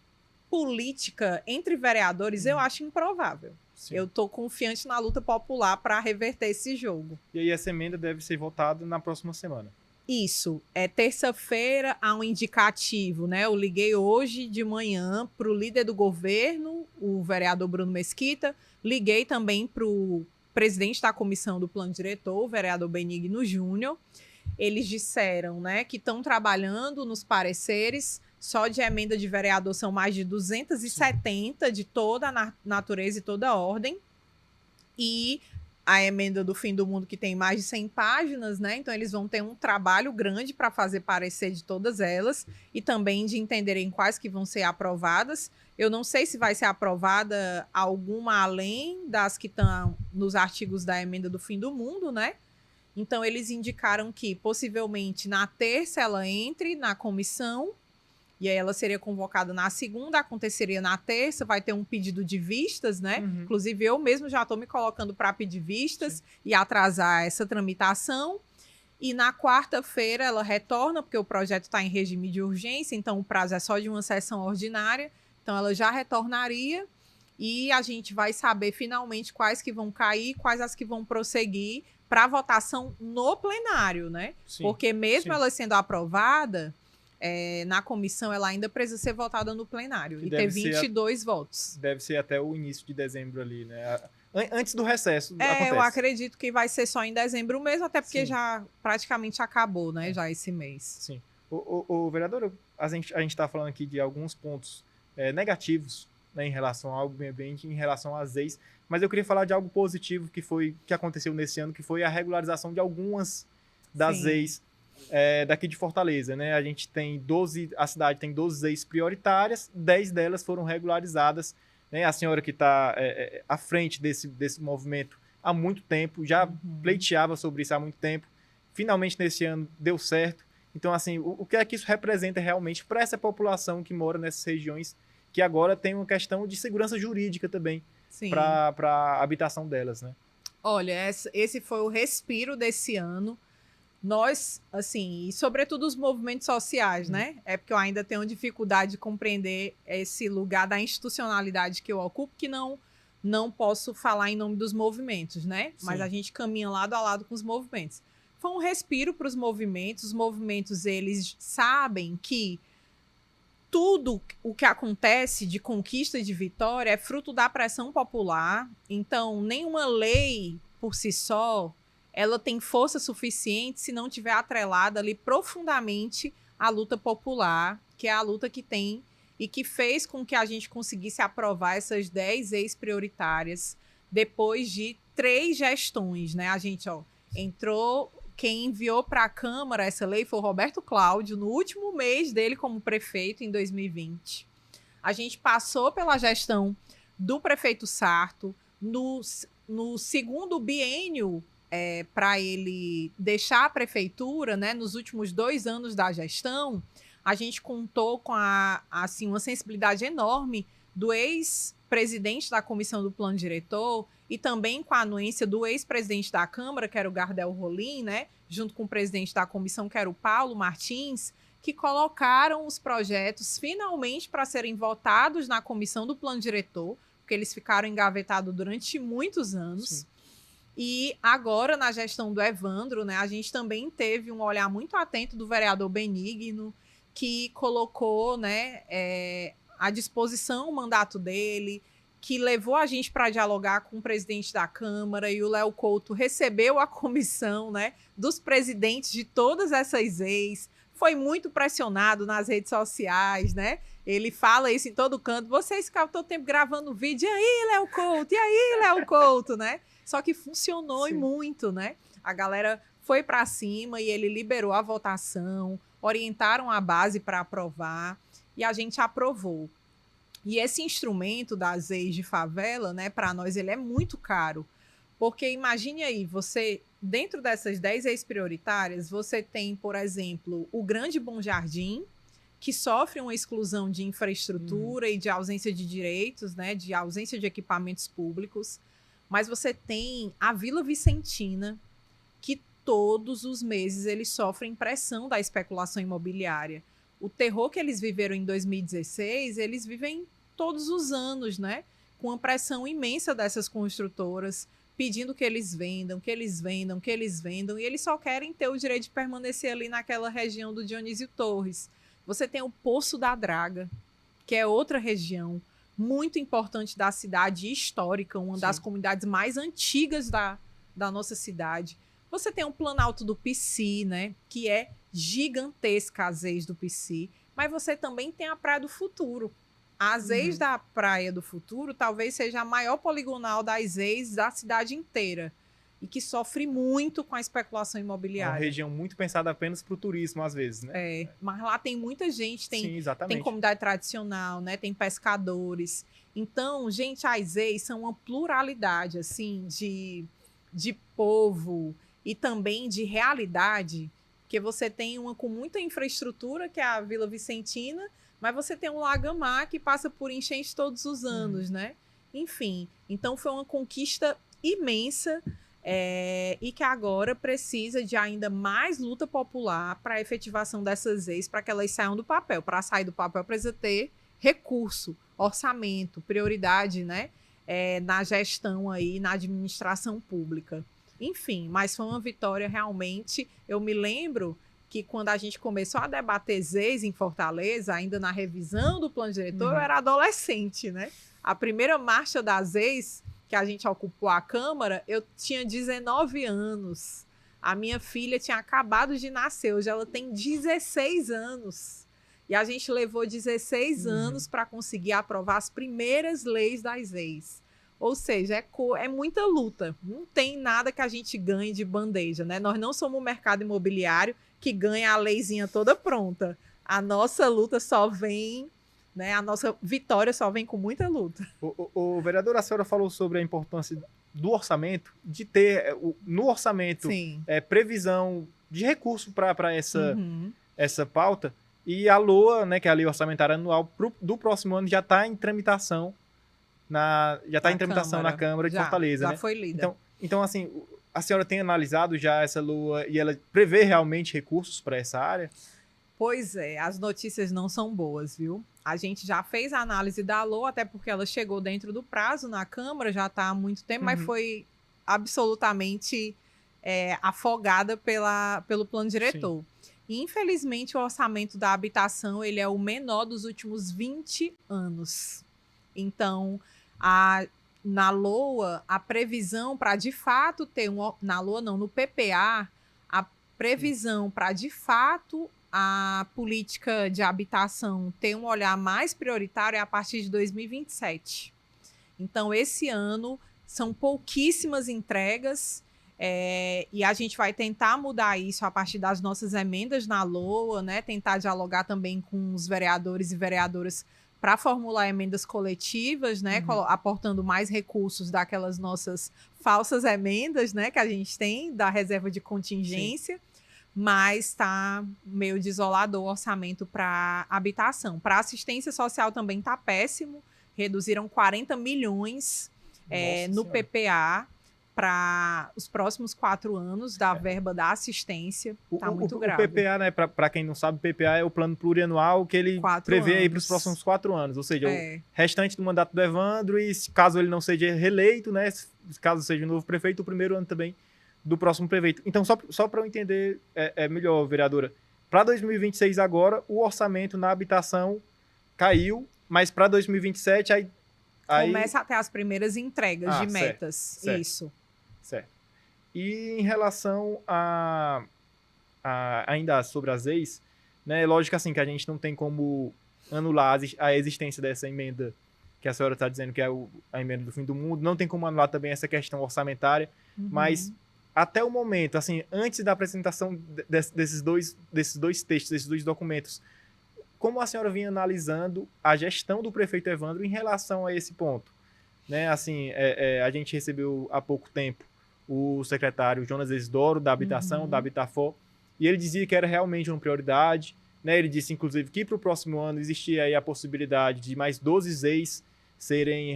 Speaker 2: política entre vereadores, eu acho improvável. Sim. Eu estou confiante na luta popular para reverter esse jogo.
Speaker 1: E aí essa emenda deve ser votada na próxima semana.
Speaker 2: Isso, terça-feira há um indicativo, né? Eu liguei hoje de manhã para o líder do governo, o vereador Bruno Mesquita, liguei também para o presidente da comissão do plano diretor, o vereador Benigno Júnior. Eles disseram, né, que estão trabalhando nos pareceres, só de emenda de vereador são mais de 270 de toda a natureza e toda a ordem, e a emenda do Fim do Mundo, que tem mais de 100 páginas, né? Então, eles vão ter um trabalho grande para fazer parecer de todas elas e também de entenderem quais que vão ser aprovadas. Eu não sei se vai ser aprovada alguma além das que estão nos artigos da emenda do Fim do Mundo, né? Então, eles indicaram que, possivelmente, na terça ela entre na comissão, e aí ela seria convocada na segunda, aconteceria na terça, vai ter um pedido de vistas, né? Uhum. Inclusive, eu mesmo já estou me colocando para pedir vistas. Sim. E atrasar essa tramitação. E na quarta-feira ela retorna, porque o projeto está em regime de urgência, então o prazo é só de uma sessão ordinária. Então ela já retornaria e a gente vai saber finalmente quais que vão cair, quais as que vão prosseguir para votação no plenário, né? Sim. Porque mesmo ela sendo aprovada... na comissão, ela ainda precisa ser votada no plenário e ter 22 votos.
Speaker 1: Deve ser até o início de dezembro ali, né? Antes do recesso acontece.
Speaker 2: Eu acredito que vai ser só em dezembro mesmo, até porque já praticamente acabou, né? Já esse mês.
Speaker 1: Sim. O vereador, a gente está falando aqui de alguns pontos negativos, né, em relação ao meio ambiente, em relação às ex, mas eu queria falar de algo positivo que aconteceu nesse ano, que foi a regularização de algumas das ex daqui de Fortaleza, né? A cidade tem 12 ex prioritárias, 10 delas foram regularizadas, né? A senhora que está à frente desse movimento há muito tempo, já pleiteava sobre isso há muito tempo, finalmente nesse ano deu certo. Então, assim, o que é que isso representa realmente para essa população que mora nessas regiões, que agora tem uma questão de segurança jurídica também para a habitação delas, né?
Speaker 2: Olha, esse foi o respiro desse ano. Nós, assim, e sobretudo os movimentos sociais, né? É porque eu ainda tenho dificuldade de compreender esse lugar da institucionalidade que eu ocupo, que não posso falar em nome dos movimentos, né? Sim. Mas a gente caminha lado a lado com os movimentos. Foi um respiro para os movimentos, eles sabem que tudo o que acontece de conquista e de vitória é fruto da pressão popular, então nenhuma lei por si só ela tem força suficiente se não tiver atrelada ali profundamente à luta popular, que é a luta que tem e que fez com que a gente conseguisse aprovar essas 10 ex-prioritárias depois de 3 gestões, né? A gente, quem enviou para a Câmara essa lei foi o Roberto Cláudio, no último mês dele como prefeito, em 2020. A gente passou pela gestão do prefeito Sarto, no segundo biênio, para ele deixar a prefeitura, né, nos últimos 2 anos da gestão, a gente contou com uma sensibilidade enorme do ex-presidente da comissão do plano diretor e também com a anuência do ex-presidente da Câmara, que era o Gardel Rolim, né, junto com o presidente da comissão, que era o Paulo Martins, que colocaram os projetos finalmente para serem votados na comissão do plano diretor, porque eles ficaram engavetados durante muitos anos. Sim. E agora, na gestão do Evandro, né, a gente também teve um olhar muito atento do vereador Benigno, que colocou, né, à disposição o mandato dele, que levou a gente para dialogar com o presidente da Câmara, e o Léo Couto recebeu a comissão, né, dos presidentes de todas essas ex, foi muito pressionado nas redes sociais, né? Ele fala isso em todo canto. Vocês ficam todo tempo gravando vídeo. E aí, Léo Couto? E aí, Léo Couto, né? Só que funcionou e muito, né? A galera foi para cima e ele liberou a votação, orientaram a base para aprovar e a gente aprovou. E esse instrumento das ex de favela, né, para nós, ele é muito caro. Porque imagine aí, você, dentro dessas 10 ex prioritárias, você tem, por exemplo, o Grande Bom Jardim, que sofre uma exclusão de infraestrutura e de ausência de direitos, né, de ausência de equipamentos públicos. Mas você tem a Vila Vicentina, que todos os meses eles sofrem pressão da especulação imobiliária. O terror que eles viveram em 2016, eles vivem todos os anos, né? Com a pressão imensa dessas construtoras, pedindo que eles vendam, que eles vendam, que eles vendam, e eles só querem ter o direito de permanecer ali naquela região do Dionísio Torres. Você tem o Poço da Draga, que é outra região muito importante da cidade, histórica, uma das comunidades mais antigas da nossa cidade. Você tem o Planalto do Pici, né, que é gigantesca, as ex do Pici, mas você também tem a Praia do Futuro. As ex da Praia do Futuro talvez seja a maior poligonal das ex da cidade inteira e que sofre muito com a especulação imobiliária.
Speaker 1: É uma região muito pensada apenas para o turismo, às vezes, né?
Speaker 2: Mas lá tem muita gente,
Speaker 1: Sim,
Speaker 2: tem comunidade tradicional, né? Tem pescadores. Então, gente, as ex são uma pluralidade, assim, de povo e também de realidade, porque você tem uma com muita infraestrutura, que é a Vila Vicentina, mas você tem um Lagamar que passa por enchente todos os anos, né? Enfim, então foi uma conquista imensa e que agora precisa de ainda mais luta popular para a efetivação dessas ex, para que elas saiam do papel. Para sair do papel precisa ter recurso, orçamento, prioridade, né? Na gestão aí, na administração pública. Enfim, mas foi uma vitória realmente. Eu me lembro que quando a gente começou a debater ZEIS em Fortaleza, ainda na revisão do plano diretor, eu era adolescente, né? A primeira marcha das ZEIS, que a gente ocupou a Câmara, eu tinha 19 anos. A minha filha tinha acabado de nascer, hoje ela tem 16 anos. E a gente levou 16 anos para conseguir aprovar as primeiras leis das ZEIS. Ou seja, é muita luta. Não tem nada que a gente ganhe de bandeja, né? Nós não somos um mercado imobiliário que ganha a leizinha toda pronta. A nossa luta só vem, né? A nossa vitória só vem com muita luta.
Speaker 1: O vereador, a senhora falou sobre a importância do orçamento, de ter no orçamento previsão de recurso para essa pauta. E a LOA, né, que é a Lei Orçamentária Anual, do próximo ano já está em tramitação na Câmara de Fortaleza.
Speaker 2: Já foi lida.
Speaker 1: Então, assim, a senhora tem analisado já essa LOA e ela prevê realmente recursos para essa área?
Speaker 2: Pois é, as notícias não são boas, viu? A gente já fez a análise da LOA, até porque ela chegou dentro do prazo na Câmara, já está há muito tempo, mas foi absolutamente afogada pelo plano diretor. Sim. E, infelizmente, o orçamento da habitação ele é o menor dos últimos 20 anos. Então, na LOA, a previsão para, de fato, ter na LOA não, no PPA, a previsão para, de fato, a política de habitação ter um olhar mais prioritário é a partir de 2027. Então, esse ano, são pouquíssimas entregas, e a gente vai tentar mudar isso a partir das nossas emendas na LOA, né? Tentar dialogar também com os vereadores e vereadoras para formular emendas coletivas, né? Aportando mais recursos daquelas nossas falsas emendas, né? Que a gente tem da reserva de contingência. Sim. Mas está meio desolador o orçamento para habitação. Para assistência social também está péssimo. Reduziram 40 milhões no PPA. para os próximos 4 anos da verba da assistência. Está muito grave.
Speaker 1: O PPA, né, para quem não sabe, o PPA é o plano plurianual que ele prevê aí para os próximos 4 anos. Ou seja, o restante do mandato do Evandro e caso ele não seja reeleito, né, caso seja o novo prefeito, o primeiro ano também do próximo prefeito. Então, só para eu entender melhor, vereadora, para 2026 agora, o orçamento na habitação caiu, mas para 2027 aí
Speaker 2: começa a ter as primeiras entregas de metas.
Speaker 1: Certo.
Speaker 2: Isso.
Speaker 1: Certo. E em relação ainda sobre as ex, né, lógico assim que a gente não tem como anular a existência dessa emenda que a senhora está dizendo que é a emenda do fim do mundo, não tem como anular também essa questão orçamentária, mas até o momento, assim, antes da apresentação desses dois textos, desses 2 documentos, como a senhora vinha analisando a gestão do prefeito Evandro em relação a esse ponto? Né, assim, a gente recebeu há pouco tempo o secretário Jonas Isidoro, da Habitação, da Habitafor, e ele dizia que era realmente uma prioridade, né? Ele disse, inclusive, que para o próximo ano existia aí a possibilidade de mais 12 ex serem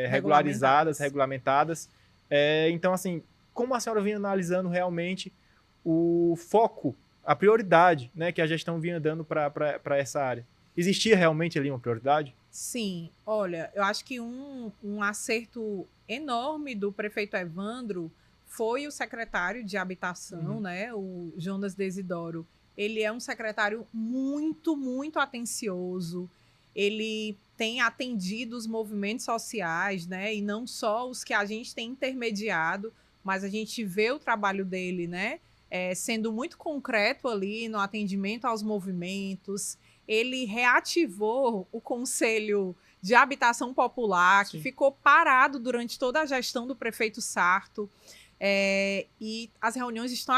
Speaker 1: regulamentadas. Então, assim, como a senhora vinha analisando realmente o foco, a prioridade, né, que a gestão vinha dando para essa área? Existia realmente ali uma prioridade?
Speaker 2: Sim, olha, eu acho que um acerto enorme do prefeito Evandro foi o secretário de Habitação, né, o Jonas Desidoro. Ele é um secretário muito, muito atencioso, ele tem atendido os movimentos sociais, né, e não só os que a gente tem intermediado, mas a gente vê o trabalho dele, né, sendo muito concreto ali no atendimento aos movimentos. Ele reativou o Conselho de Habitação Popular, que ficou parado durante toda a gestão do prefeito Sarto, e as reuniões estão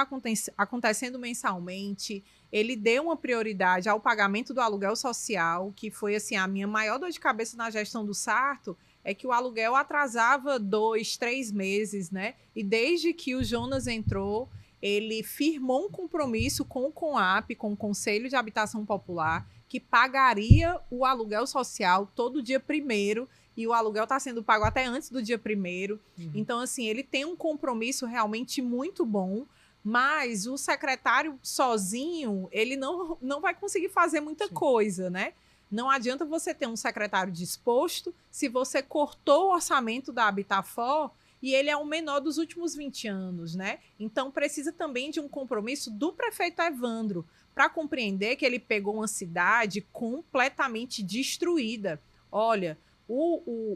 Speaker 2: acontecendo mensalmente. Ele deu uma prioridade ao pagamento do aluguel social, que foi assim, a minha maior dor de cabeça na gestão do Sarto, é que o aluguel atrasava 2, 3 meses, né? E desde que o Jonas entrou, ele firmou um compromisso com o CONAP, com o Conselho de Habitação Popular, que pagaria o aluguel social todo dia 1º, e o aluguel está sendo pago até antes do dia 1º. Então, assim, ele tem um compromisso realmente muito bom, mas o secretário sozinho, ele não vai conseguir fazer muita coisa, né? Não adianta você ter um secretário disposto se você cortou o orçamento da Habitafor e ele é o menor dos últimos 20 anos, né? Então, precisa também de um compromisso do prefeito Evandro para compreender que ele pegou uma cidade completamente destruída. Olha,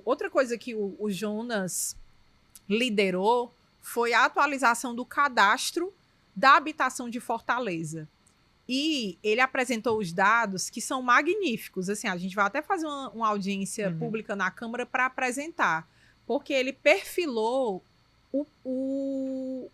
Speaker 2: outra coisa que o Jonas liderou foi a atualização do cadastro da habitação de Fortaleza. E ele apresentou os dados que são magníficos. Assim, a gente vai até fazer uma audiência pública na Câmara para apresentar, porque ele perfilou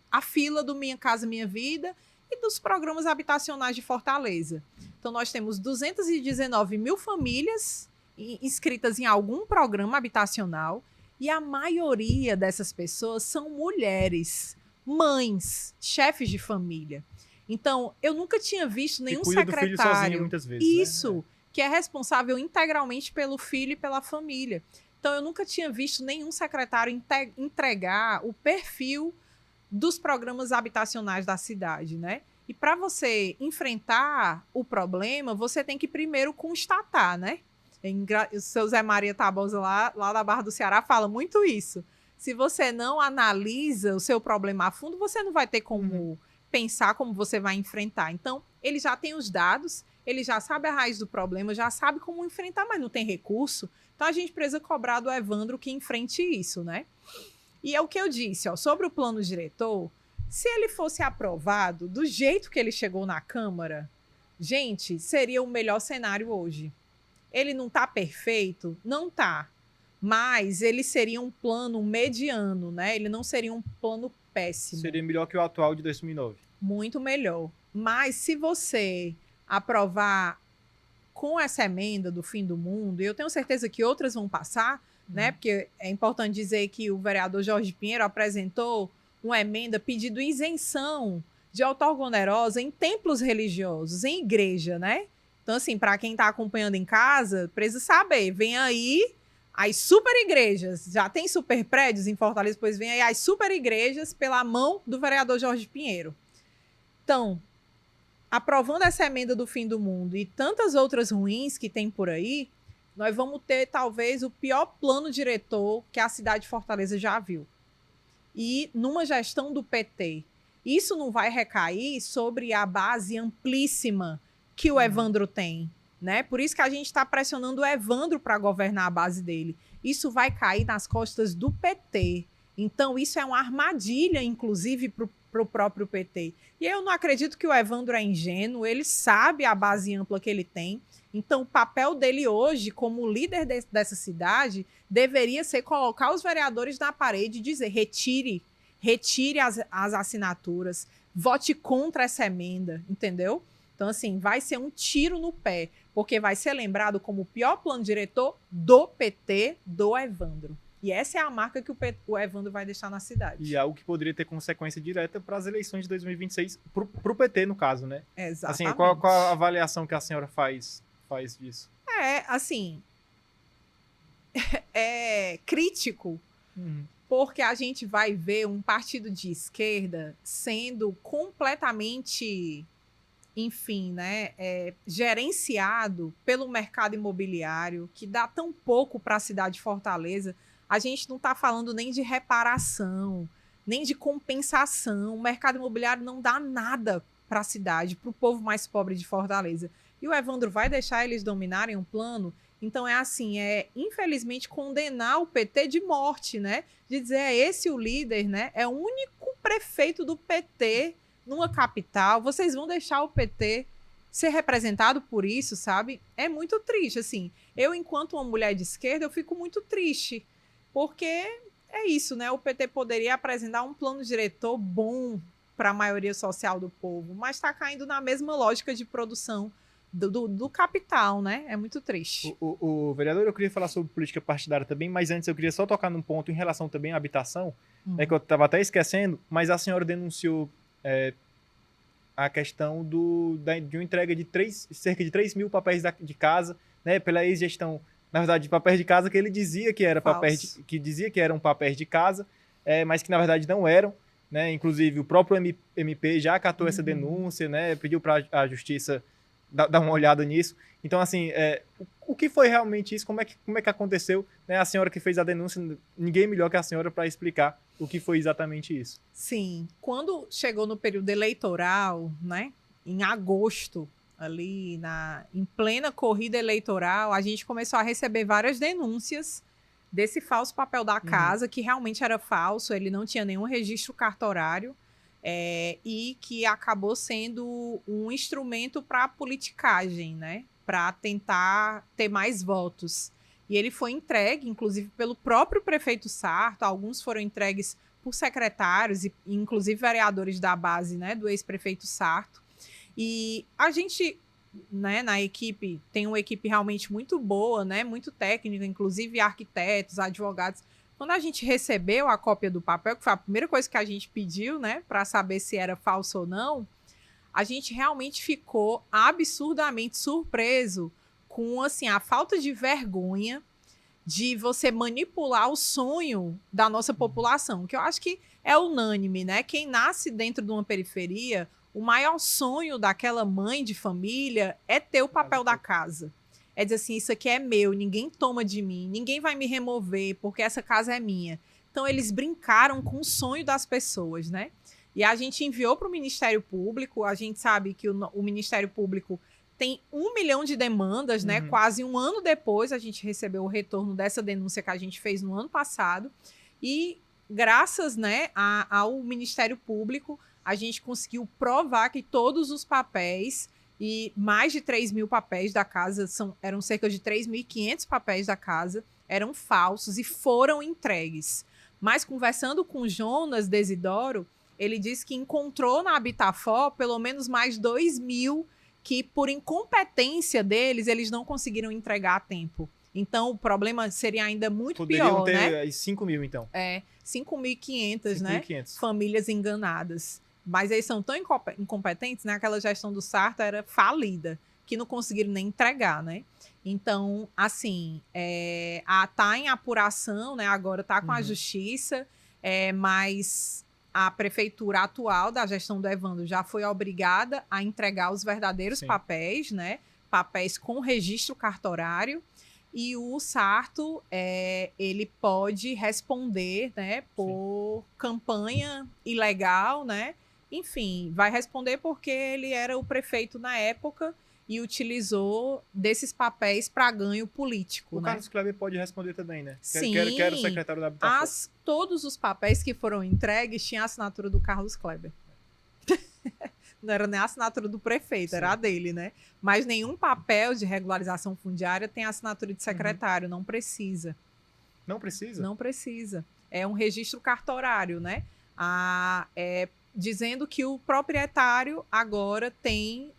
Speaker 2: a fila do Minha Casa Minha Vida e dos programas habitacionais de Fortaleza. Então, nós temos 219 mil famílias inscritas em algum programa habitacional e a maioria dessas pessoas são mulheres, mães, chefes de família. Então, eu nunca tinha visto nenhum secretário... do filho sozinho, muitas vezes, isso, né? Que é responsável integralmente pelo filho e pela família. Então, eu nunca tinha visto nenhum secretário entregar o perfil dos programas habitacionais da cidade, né? E para você enfrentar o problema, você tem que primeiro constatar, né? O seu Zé Maria Tabosa lá da Barra do Ceará fala muito isso. Se você não analisa o seu problema a fundo, você não vai ter como pensar como você vai enfrentar. Então, ele já tem os dados, ele já sabe a raiz do problema, já sabe como enfrentar, mas não tem recurso. Então, a gente precisa cobrar do Evandro que enfrente isso, né? E é o que eu disse, ó, sobre o plano diretor, se ele fosse aprovado do jeito que ele chegou na Câmara, gente, seria o melhor cenário hoje. Ele não está perfeito? Não está. Mas ele seria um plano mediano, né? Ele não seria um plano péssimo.
Speaker 1: Seria melhor que o atual de 2009.
Speaker 2: Muito melhor. Mas se você aprovar com essa emenda do fim do mundo, e eu tenho certeza que outras vão passar, né? Porque é importante dizer que o vereador Jorge Pinheiro apresentou uma emenda pedindo isenção de outorga onerosa em templos religiosos, em igreja, né? Então, assim, para quem está acompanhando em casa, precisa saber, vem aí as super igrejas, já tem super prédios em Fortaleza, pois vem aí as super igrejas pela mão do vereador Jorge Pinheiro. Então, aprovando essa emenda do fim do mundo e tantas outras ruins que tem por aí, nós vamos ter talvez o pior plano diretor que a cidade de Fortaleza já viu. E numa gestão do PT. Isso não vai recair sobre a base amplíssima que o Evandro tem, né? Por isso que a gente está pressionando o Evandro para governar a base dele. Isso vai cair nas costas do PT. Então, isso é uma armadilha, inclusive, para o próprio PT. E eu não acredito que o Evandro é ingênuo, ele sabe a base ampla que ele tem. Então, o papel dele hoje, como líder dessa cidade, deveria ser colocar os vereadores na parede e dizer: retire as assinaturas, vote contra essa emenda, entendeu? Então, assim, vai ser um tiro no pé, porque vai ser lembrado como o pior plano diretor do PT, do Evandro. E essa é a marca que o Evandro vai deixar na cidade.
Speaker 1: E algo que poderia ter consequência direta para as eleições de 2026, para o PT, no caso, né?
Speaker 2: Exatamente.
Speaker 1: Assim, qual a avaliação que a senhora faz disso?
Speaker 2: Assim, é crítico, porque a gente vai ver um partido de esquerda sendo completamente, enfim, né, gerenciado pelo mercado imobiliário, que dá tão pouco para a cidade de Fortaleza. A gente não está falando nem de reparação, nem de compensação. O mercado imobiliário não dá nada para a cidade, para o povo mais pobre de Fortaleza. E o Evandro vai deixar eles dominarem o plano? Então é assim, infelizmente condenar o PT de morte, né? De dizer, é esse o líder, né? É o único prefeito do PT numa capital. Vocês vão deixar o PT ser representado por isso, sabe? É muito triste, assim. Eu, enquanto uma mulher de esquerda, eu fico muito triste, porque é isso, né? O PT poderia apresentar um plano diretor bom para a maioria social do povo, mas está caindo na mesma lógica de produção do capital, né? É muito triste.
Speaker 1: O vereador, eu queria falar sobre política partidária também, mas antes eu queria só tocar num ponto em relação também à habitação, né, que eu estava até esquecendo, mas a senhora denunciou a questão de uma entrega de cerca de 3 mil papéis de casa, né, pela ex-gestão, na verdade, de papéis de casa que ele dizia que eram papéis de casa, mas que na verdade não eram, né? Inclusive o próprio MP já acatou essa denúncia, né, pediu para a justiça dar uma olhada nisso. Então, assim, o que foi realmente isso? Como é que aconteceu? Né? A senhora que fez a denúncia, ninguém melhor que a senhora para explicar o que foi exatamente isso.
Speaker 2: Sim. Quando chegou no período eleitoral, né, em agosto, ali em plena corrida eleitoral, a gente começou a receber várias denúncias desse falso papel da casa, que realmente era falso, ele não tinha nenhum registro cartorário, e que acabou sendo um instrumento para politicagem, né? Para tentar ter mais votos. E ele foi entregue, inclusive, pelo próprio prefeito Sarto, alguns foram entregues por secretários e inclusive vereadores da base, né, do ex-prefeito Sarto. E a gente, né, na equipe, tem uma equipe realmente muito boa, né, muito técnica, inclusive arquitetos, advogados. Quando a gente recebeu a cópia do papel, que foi a primeira coisa que a gente pediu, né, para saber se era falso ou não, a gente realmente ficou absurdamente surpreso com, assim, a falta de vergonha de você manipular o sonho da nossa população, que eu acho que é unânime, né? Quem nasce dentro de uma periferia, o maior sonho daquela mãe de família é ter o papel da casa. É dizer assim, isso aqui é meu, ninguém toma de mim, ninguém vai me remover, porque essa casa é minha. Então, eles brincaram com o sonho das pessoas, né? E a gente enviou para o Ministério Público, a gente sabe que o Ministério Público tem 1 milhão de demandas, né? Quase um ano depois, a gente recebeu o retorno dessa denúncia que a gente fez no ano passado. E graças, né, ao Ministério Público, a gente conseguiu provar que todos os papéis e mais de 3 mil papéis da casa, eram cerca de 3.500 papéis da casa, eram falsos e foram entregues. Mas conversando com o Jonas Desidoro, ele disse que encontrou na Habitafor pelo menos mais 2 mil que, por incompetência deles, eles não conseguiram entregar a tempo. Então, o problema seria ainda muito pior, né?
Speaker 1: Poderiam ter 5 mil, então.
Speaker 2: 5.500, né? Famílias enganadas. Mas eles são tão incompetentes, né? Aquela gestão do Sarto era falida, que não conseguiram nem entregar, né? Então, assim, tá em apuração, né? Agora está com a justiça, mas a prefeitura atual da gestão do Evandro já foi obrigada a entregar os verdadeiros papéis, né? Papéis com registro cartorário. E o Sarto, ele pode responder, né, por campanha ilegal, né? Enfim, vai responder porque ele era o prefeito na época e utilizou desses papéis para ganho político.
Speaker 1: O
Speaker 2: né?
Speaker 1: Carlos Kleber pode responder também, né?
Speaker 2: Sim.
Speaker 1: Quero o secretário da Habitação.
Speaker 2: Todos os papéis que foram entregues tinham a assinatura do Carlos Kleber. Não era nem a assinatura do prefeito, era a dele, né? Mas nenhum papel de regularização fundiária tem a assinatura de secretário, não precisa.
Speaker 1: Não precisa?
Speaker 2: Não precisa. É um registro cartorário, né? Dizendo que o proprietário agora tem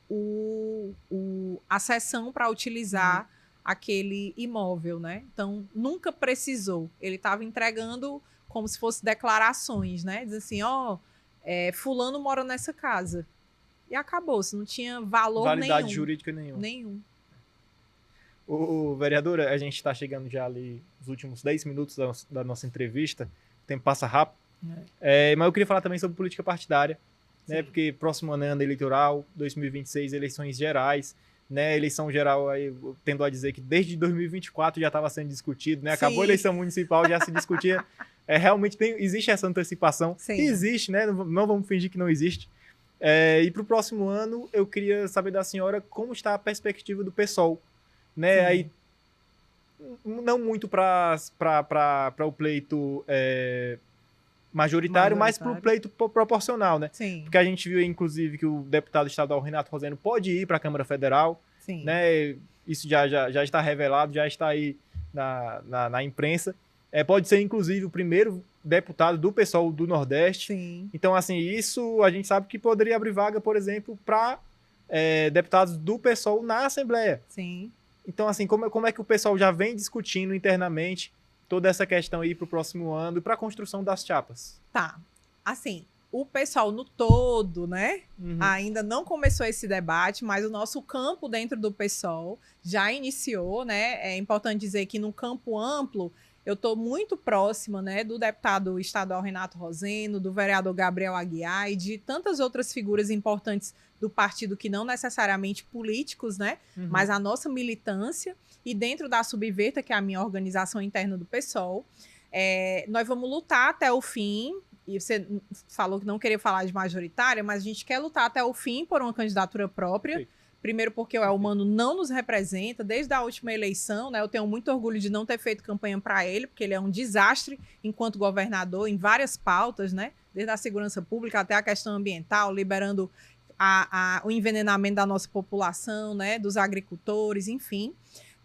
Speaker 2: a cessão para utilizar aquele imóvel, né? Então, nunca precisou. Ele estava entregando como se fosse declarações, né? Diz assim, fulano mora nessa casa. E acabou-se, não tinha valor
Speaker 1: Validade jurídica nenhuma.
Speaker 2: Nenhum.
Speaker 1: Vereadora, a gente está chegando já ali nos últimos 10 minutos da nossa entrevista. O tempo passa rápido. Mas eu queria falar também sobre política partidária, né? Porque próximo ano eleitoral, 2026, eleições gerais, né? Eleição geral, aí, eu tendo a dizer que desde 2024 já estava sendo discutido, né? Acabou a eleição municipal, já se discutia. Realmente existe essa antecipação.
Speaker 2: Sim.
Speaker 1: Existe, né? Não vamos fingir que não existe. E para o próximo ano, eu queria saber da senhora como está a perspectiva do PSOL, né? Aí, não muito para o pleito majoritário, mas para o pleito proporcional, né?
Speaker 2: Sim.
Speaker 1: Porque a gente viu, inclusive, que o deputado estadual Renato Rosendo pode ir para a Câmara Federal.
Speaker 2: Sim.
Speaker 1: Né? Isso já está revelado, já está aí na imprensa. Pode ser, inclusive, o primeiro deputado do PSOL do Nordeste.
Speaker 2: Sim.
Speaker 1: Então, assim, isso a gente sabe que poderia abrir vaga, por exemplo, para deputados do PSOL na Assembleia.
Speaker 2: Sim.
Speaker 1: Então, assim, como é que o pessoal já vem discutindo internamente toda essa questão aí para o próximo ano e para a construção das chapas?
Speaker 2: Tá. Assim, o pessoal no todo, né, ainda não começou esse debate, mas o nosso campo dentro do PSOL já iniciou, né? É importante dizer que no campo amplo, eu estou muito próxima, né, do deputado estadual Renato Rosendo, do vereador Gabriel Aguiar e de tantas outras figuras importantes do partido que não necessariamente políticos, né, mas a nossa militância. E dentro da Subverta, que é a minha organização interna do PSOL, nós vamos lutar até o fim. E você falou que não queria falar de majoritária, mas a gente quer lutar até o fim por uma candidatura própria. Sim. Primeiro porque o Elmano não nos representa desde a última eleição, né? Eu tenho muito orgulho de não ter feito campanha para ele, porque ele é um desastre enquanto governador em várias pautas, né? Desde a segurança pública até a questão ambiental, liberando o envenenamento da nossa população, né? Dos agricultores, enfim.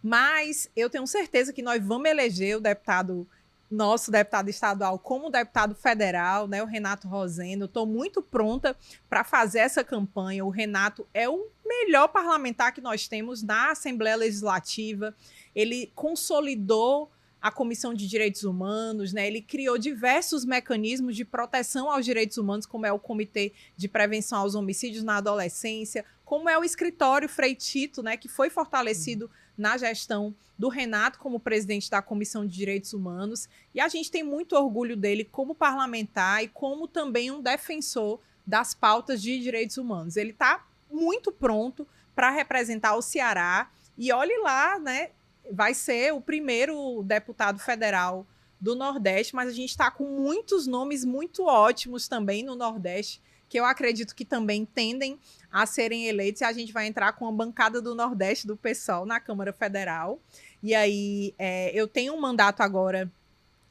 Speaker 2: Mas eu tenho certeza que nós vamos eleger o nosso deputado estadual como deputado federal, né, o Renato Rosendo. Eu estou muito pronta para fazer essa campanha. O Renato é o melhor parlamentar que nós temos na Assembleia Legislativa. Ele consolidou a Comissão de Direitos Humanos, né? Ele criou diversos mecanismos de proteção aos direitos humanos, como é o Comitê de Prevenção aos Homicídios na Adolescência, como é o Escritório Frei Tito, né, que foi fortalecido na gestão do Renato como presidente da Comissão de Direitos Humanos. E a gente tem muito orgulho dele como parlamentar e como também um defensor das pautas de direitos humanos. Ele está muito pronto para representar o Ceará. E olhe lá, né? Vai ser o primeiro deputado federal do Nordeste, mas a gente está com muitos nomes muito ótimos também no Nordeste, que eu acredito que também tendem a serem eleitos, e a gente vai entrar com a bancada do Nordeste do PSOL na Câmara Federal. E aí, eu tenho um mandato agora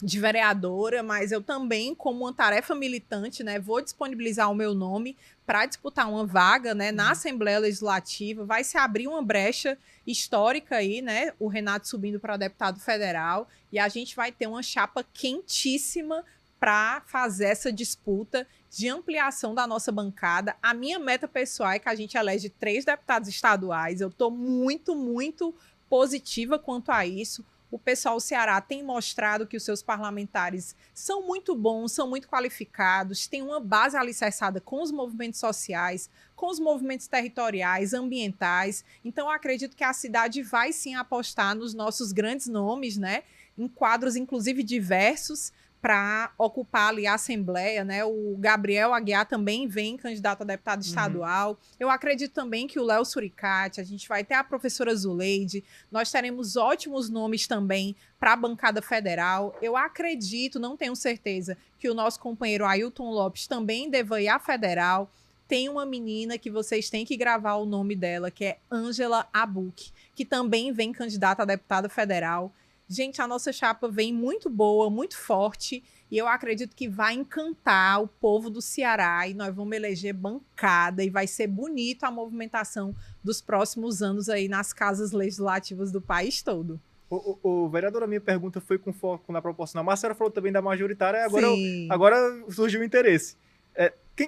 Speaker 2: de vereadora, mas eu também, como uma tarefa militante, né, vou disponibilizar o meu nome para disputar uma vaga, né, na Assembleia Legislativa. Vai se abrir uma brecha histórica aí, né, o Renato subindo para deputado federal, e a gente vai ter uma chapa quentíssima para fazer essa disputa de ampliação da nossa bancada. A minha meta pessoal é que a gente elege 3 deputados estaduais. Eu estou muito, muito positiva quanto a isso. O pessoal do Ceará tem mostrado que os seus parlamentares são muito bons, são muito qualificados, têm uma base alicerçada com os movimentos sociais, com os movimentos territoriais, ambientais. Então, eu acredito que a cidade vai sim apostar nos nossos grandes nomes, né? Em quadros, inclusive, diversos, para ocupar ali a Assembleia, né? O Gabriel Aguiar também vem candidato a deputado estadual. Eu acredito também que o Léo Suricati, a gente vai ter a professora Zuleide, nós teremos ótimos nomes também para a bancada federal. Eu acredito, não tenho certeza, que o nosso companheiro Ailton Lopes também deva ir à federal. Tem uma menina que vocês têm que gravar o nome dela, que é Ângela Abuc, que também vem candidata a deputada federal. Gente, a nossa chapa vem muito boa, muito forte, e eu acredito que vai encantar o povo do Ceará, e nós vamos eleger bancada, e vai ser bonito a movimentação dos próximos anos aí nas casas legislativas do país todo.
Speaker 1: Vereadora, a minha pergunta foi com foco na proporcional, mas a senhora falou também da majoritária,
Speaker 2: Sim.
Speaker 1: agora surgiu o interesse.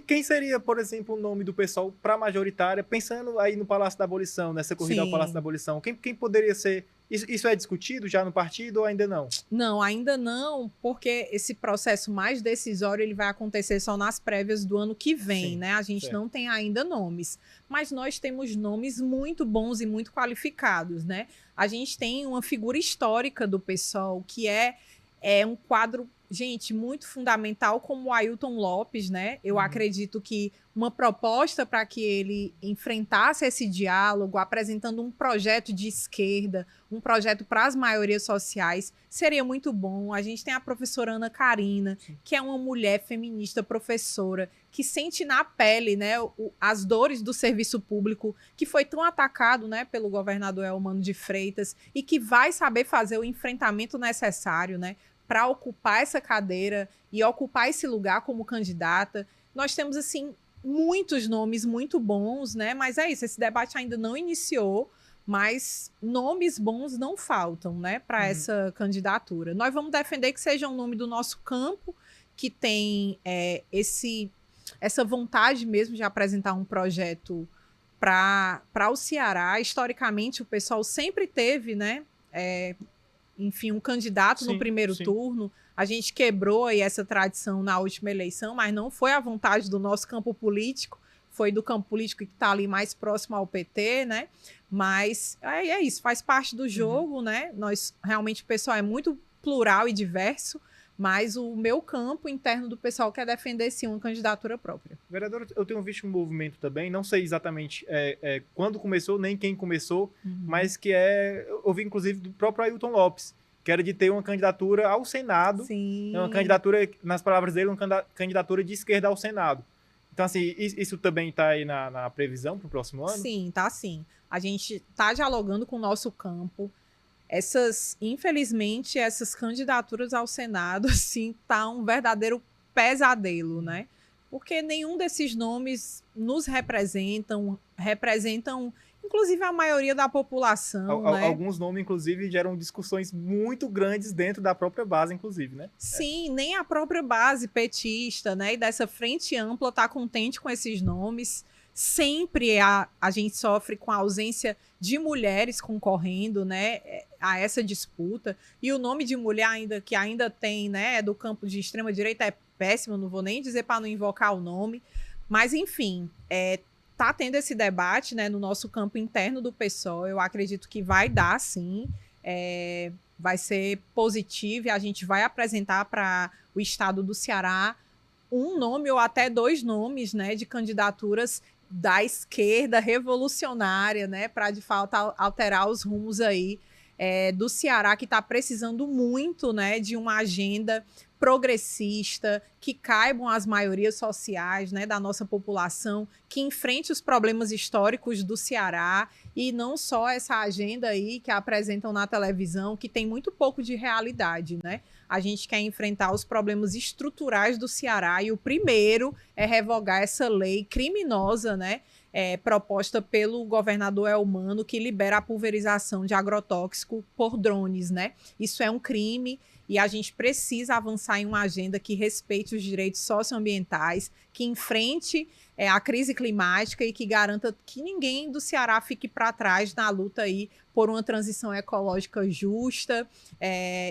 Speaker 1: Quem seria, por exemplo, o nome do pessoal para majoritária, pensando aí no Palácio da Abolição, nessa corrida ao Palácio da Abolição? Quem poderia ser? Isso é discutido já no partido ou ainda não?
Speaker 2: Não, ainda não, porque esse processo mais decisório ele vai acontecer só nas prévias do ano que vem,
Speaker 1: Sim,
Speaker 2: né? A gente
Speaker 1: certo.
Speaker 2: não tem ainda nomes, mas nós temos nomes muito bons e muito qualificados, né? A gente tem uma figura histórica do PSOL, que é um quadro, gente, muito fundamental, como o Ailton Lopes, né? Eu acredito que uma proposta para que ele enfrentasse esse diálogo, apresentando um projeto de esquerda, um projeto para as maiorias sociais, seria muito bom. A gente tem a professora Ana Karina, que é uma mulher feminista, professora, que sente na pele, né, as dores do serviço público, que foi tão atacado, né, pelo governador Elmano de Freitas, e que vai saber fazer o enfrentamento necessário, né, para ocupar essa cadeira e ocupar esse lugar como candidata. Nós temos, assim, muitos nomes muito bons, né? Mas é isso, esse debate ainda não iniciou, mas nomes bons não faltam, né, para essa candidatura. Nós vamos defender que seja um nome do nosso campo, que tem essa vontade mesmo de apresentar um projeto para o Ceará. Historicamente, o pessoal sempre teve, né, enfim, um candidato no primeiro turno. A gente quebrou aí essa tradição na última eleição, mas não foi a vontade do nosso campo político, foi do campo político que está ali mais próximo ao PT, né? Mas é isso, faz parte do jogo, né? Nós, realmente, o pessoal é muito plural e diverso, mas o meu campo interno do pessoal quer defender, sim, uma candidatura própria.
Speaker 1: Vereador, eu tenho visto um movimento também, não sei exatamente quando começou, nem quem começou, mas que eu vi, inclusive, do próprio Ailton Lopes, que era de ter uma candidatura ao Senado,
Speaker 2: Sim.
Speaker 1: Uma candidatura, nas palavras dele, uma candidatura de esquerda ao Senado. Então, assim, isso também está aí na previsão para o próximo ano?
Speaker 2: Sim, tá sim. A gente está dialogando com o nosso campo. Infelizmente, essas candidaturas ao Senado, assim, tá um verdadeiro pesadelo, né? Porque nenhum desses nomes nos representam, inclusive, a maioria da população, né?
Speaker 1: Alguns nomes, inclusive, geram discussões muito grandes dentro da própria base, inclusive, né?
Speaker 2: Sim, nem a própria base petista, né, e dessa frente ampla está contente com esses nomes. Sempre a gente sofre com a ausência de mulheres concorrendo, né, a essa disputa. E o nome de mulher que ainda tem, né, do campo de extrema-direita é péssimo, não vou nem dizer para não invocar o nome. Mas, enfim, tá tendo esse debate, né, no nosso campo interno do PSOL. Eu acredito que vai dar, sim. Vai ser positivo e a gente vai apresentar para o estado do Ceará um nome ou até 2 nomes, né, de candidaturas da esquerda revolucionária, né, para de fato alterar os rumos aí do Ceará, que está precisando muito, né, de uma agenda progressista, que caibam às maiorias sociais, né, da nossa população, que enfrente os problemas históricos do Ceará, e não só essa agenda aí que apresentam na televisão, que tem muito pouco de realidade, né? A gente quer enfrentar os problemas estruturais do Ceará, e o primeiro é revogar essa lei criminosa, né, proposta pelo governador Elmano, que libera a pulverização de agrotóxico por drones, né? Isso é um crime e a gente precisa avançar em uma agenda que respeite os direitos socioambientais, que enfrente a crise climática e que garanta que ninguém do Ceará fique para trás na luta aí por uma transição ecológica justa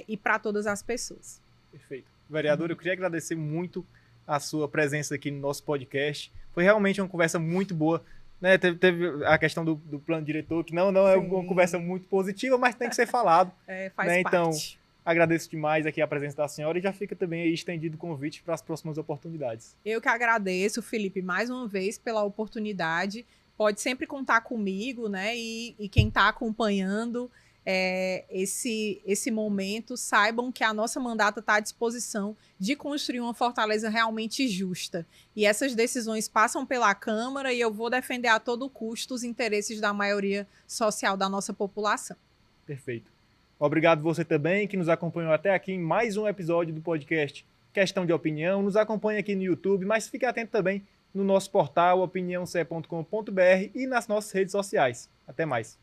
Speaker 2: e para todas as pessoas.
Speaker 1: Perfeito. Vereador, eu queria agradecer muito a sua presença aqui no nosso podcast. Foi realmente uma conversa muito boa. Né, teve a questão do plano diretor, que não é uma conversa muito positiva, mas tem que ser falado.
Speaker 2: Faz
Speaker 1: né?
Speaker 2: parte.
Speaker 1: Então, agradeço demais aqui a presença da senhora e já fica também aí estendido o convite para as próximas oportunidades.
Speaker 2: Eu que agradeço, Felipe, mais uma vez pela oportunidade. Pode sempre contar comigo, né? E quem está acompanhando esse momento, saibam que a nossa mandata está à disposição de construir uma Fortaleza realmente justa. E essas decisões passam pela Câmara e eu vou defender a todo custo os interesses da maioria social da nossa população.
Speaker 1: Perfeito. Obrigado você também que nos acompanhou até aqui em mais um episódio do podcast Questão de Opinião. Nos acompanhe aqui no YouTube, mas fique atento também no nosso portal opiniãoce.com.br e nas nossas redes sociais. Até mais.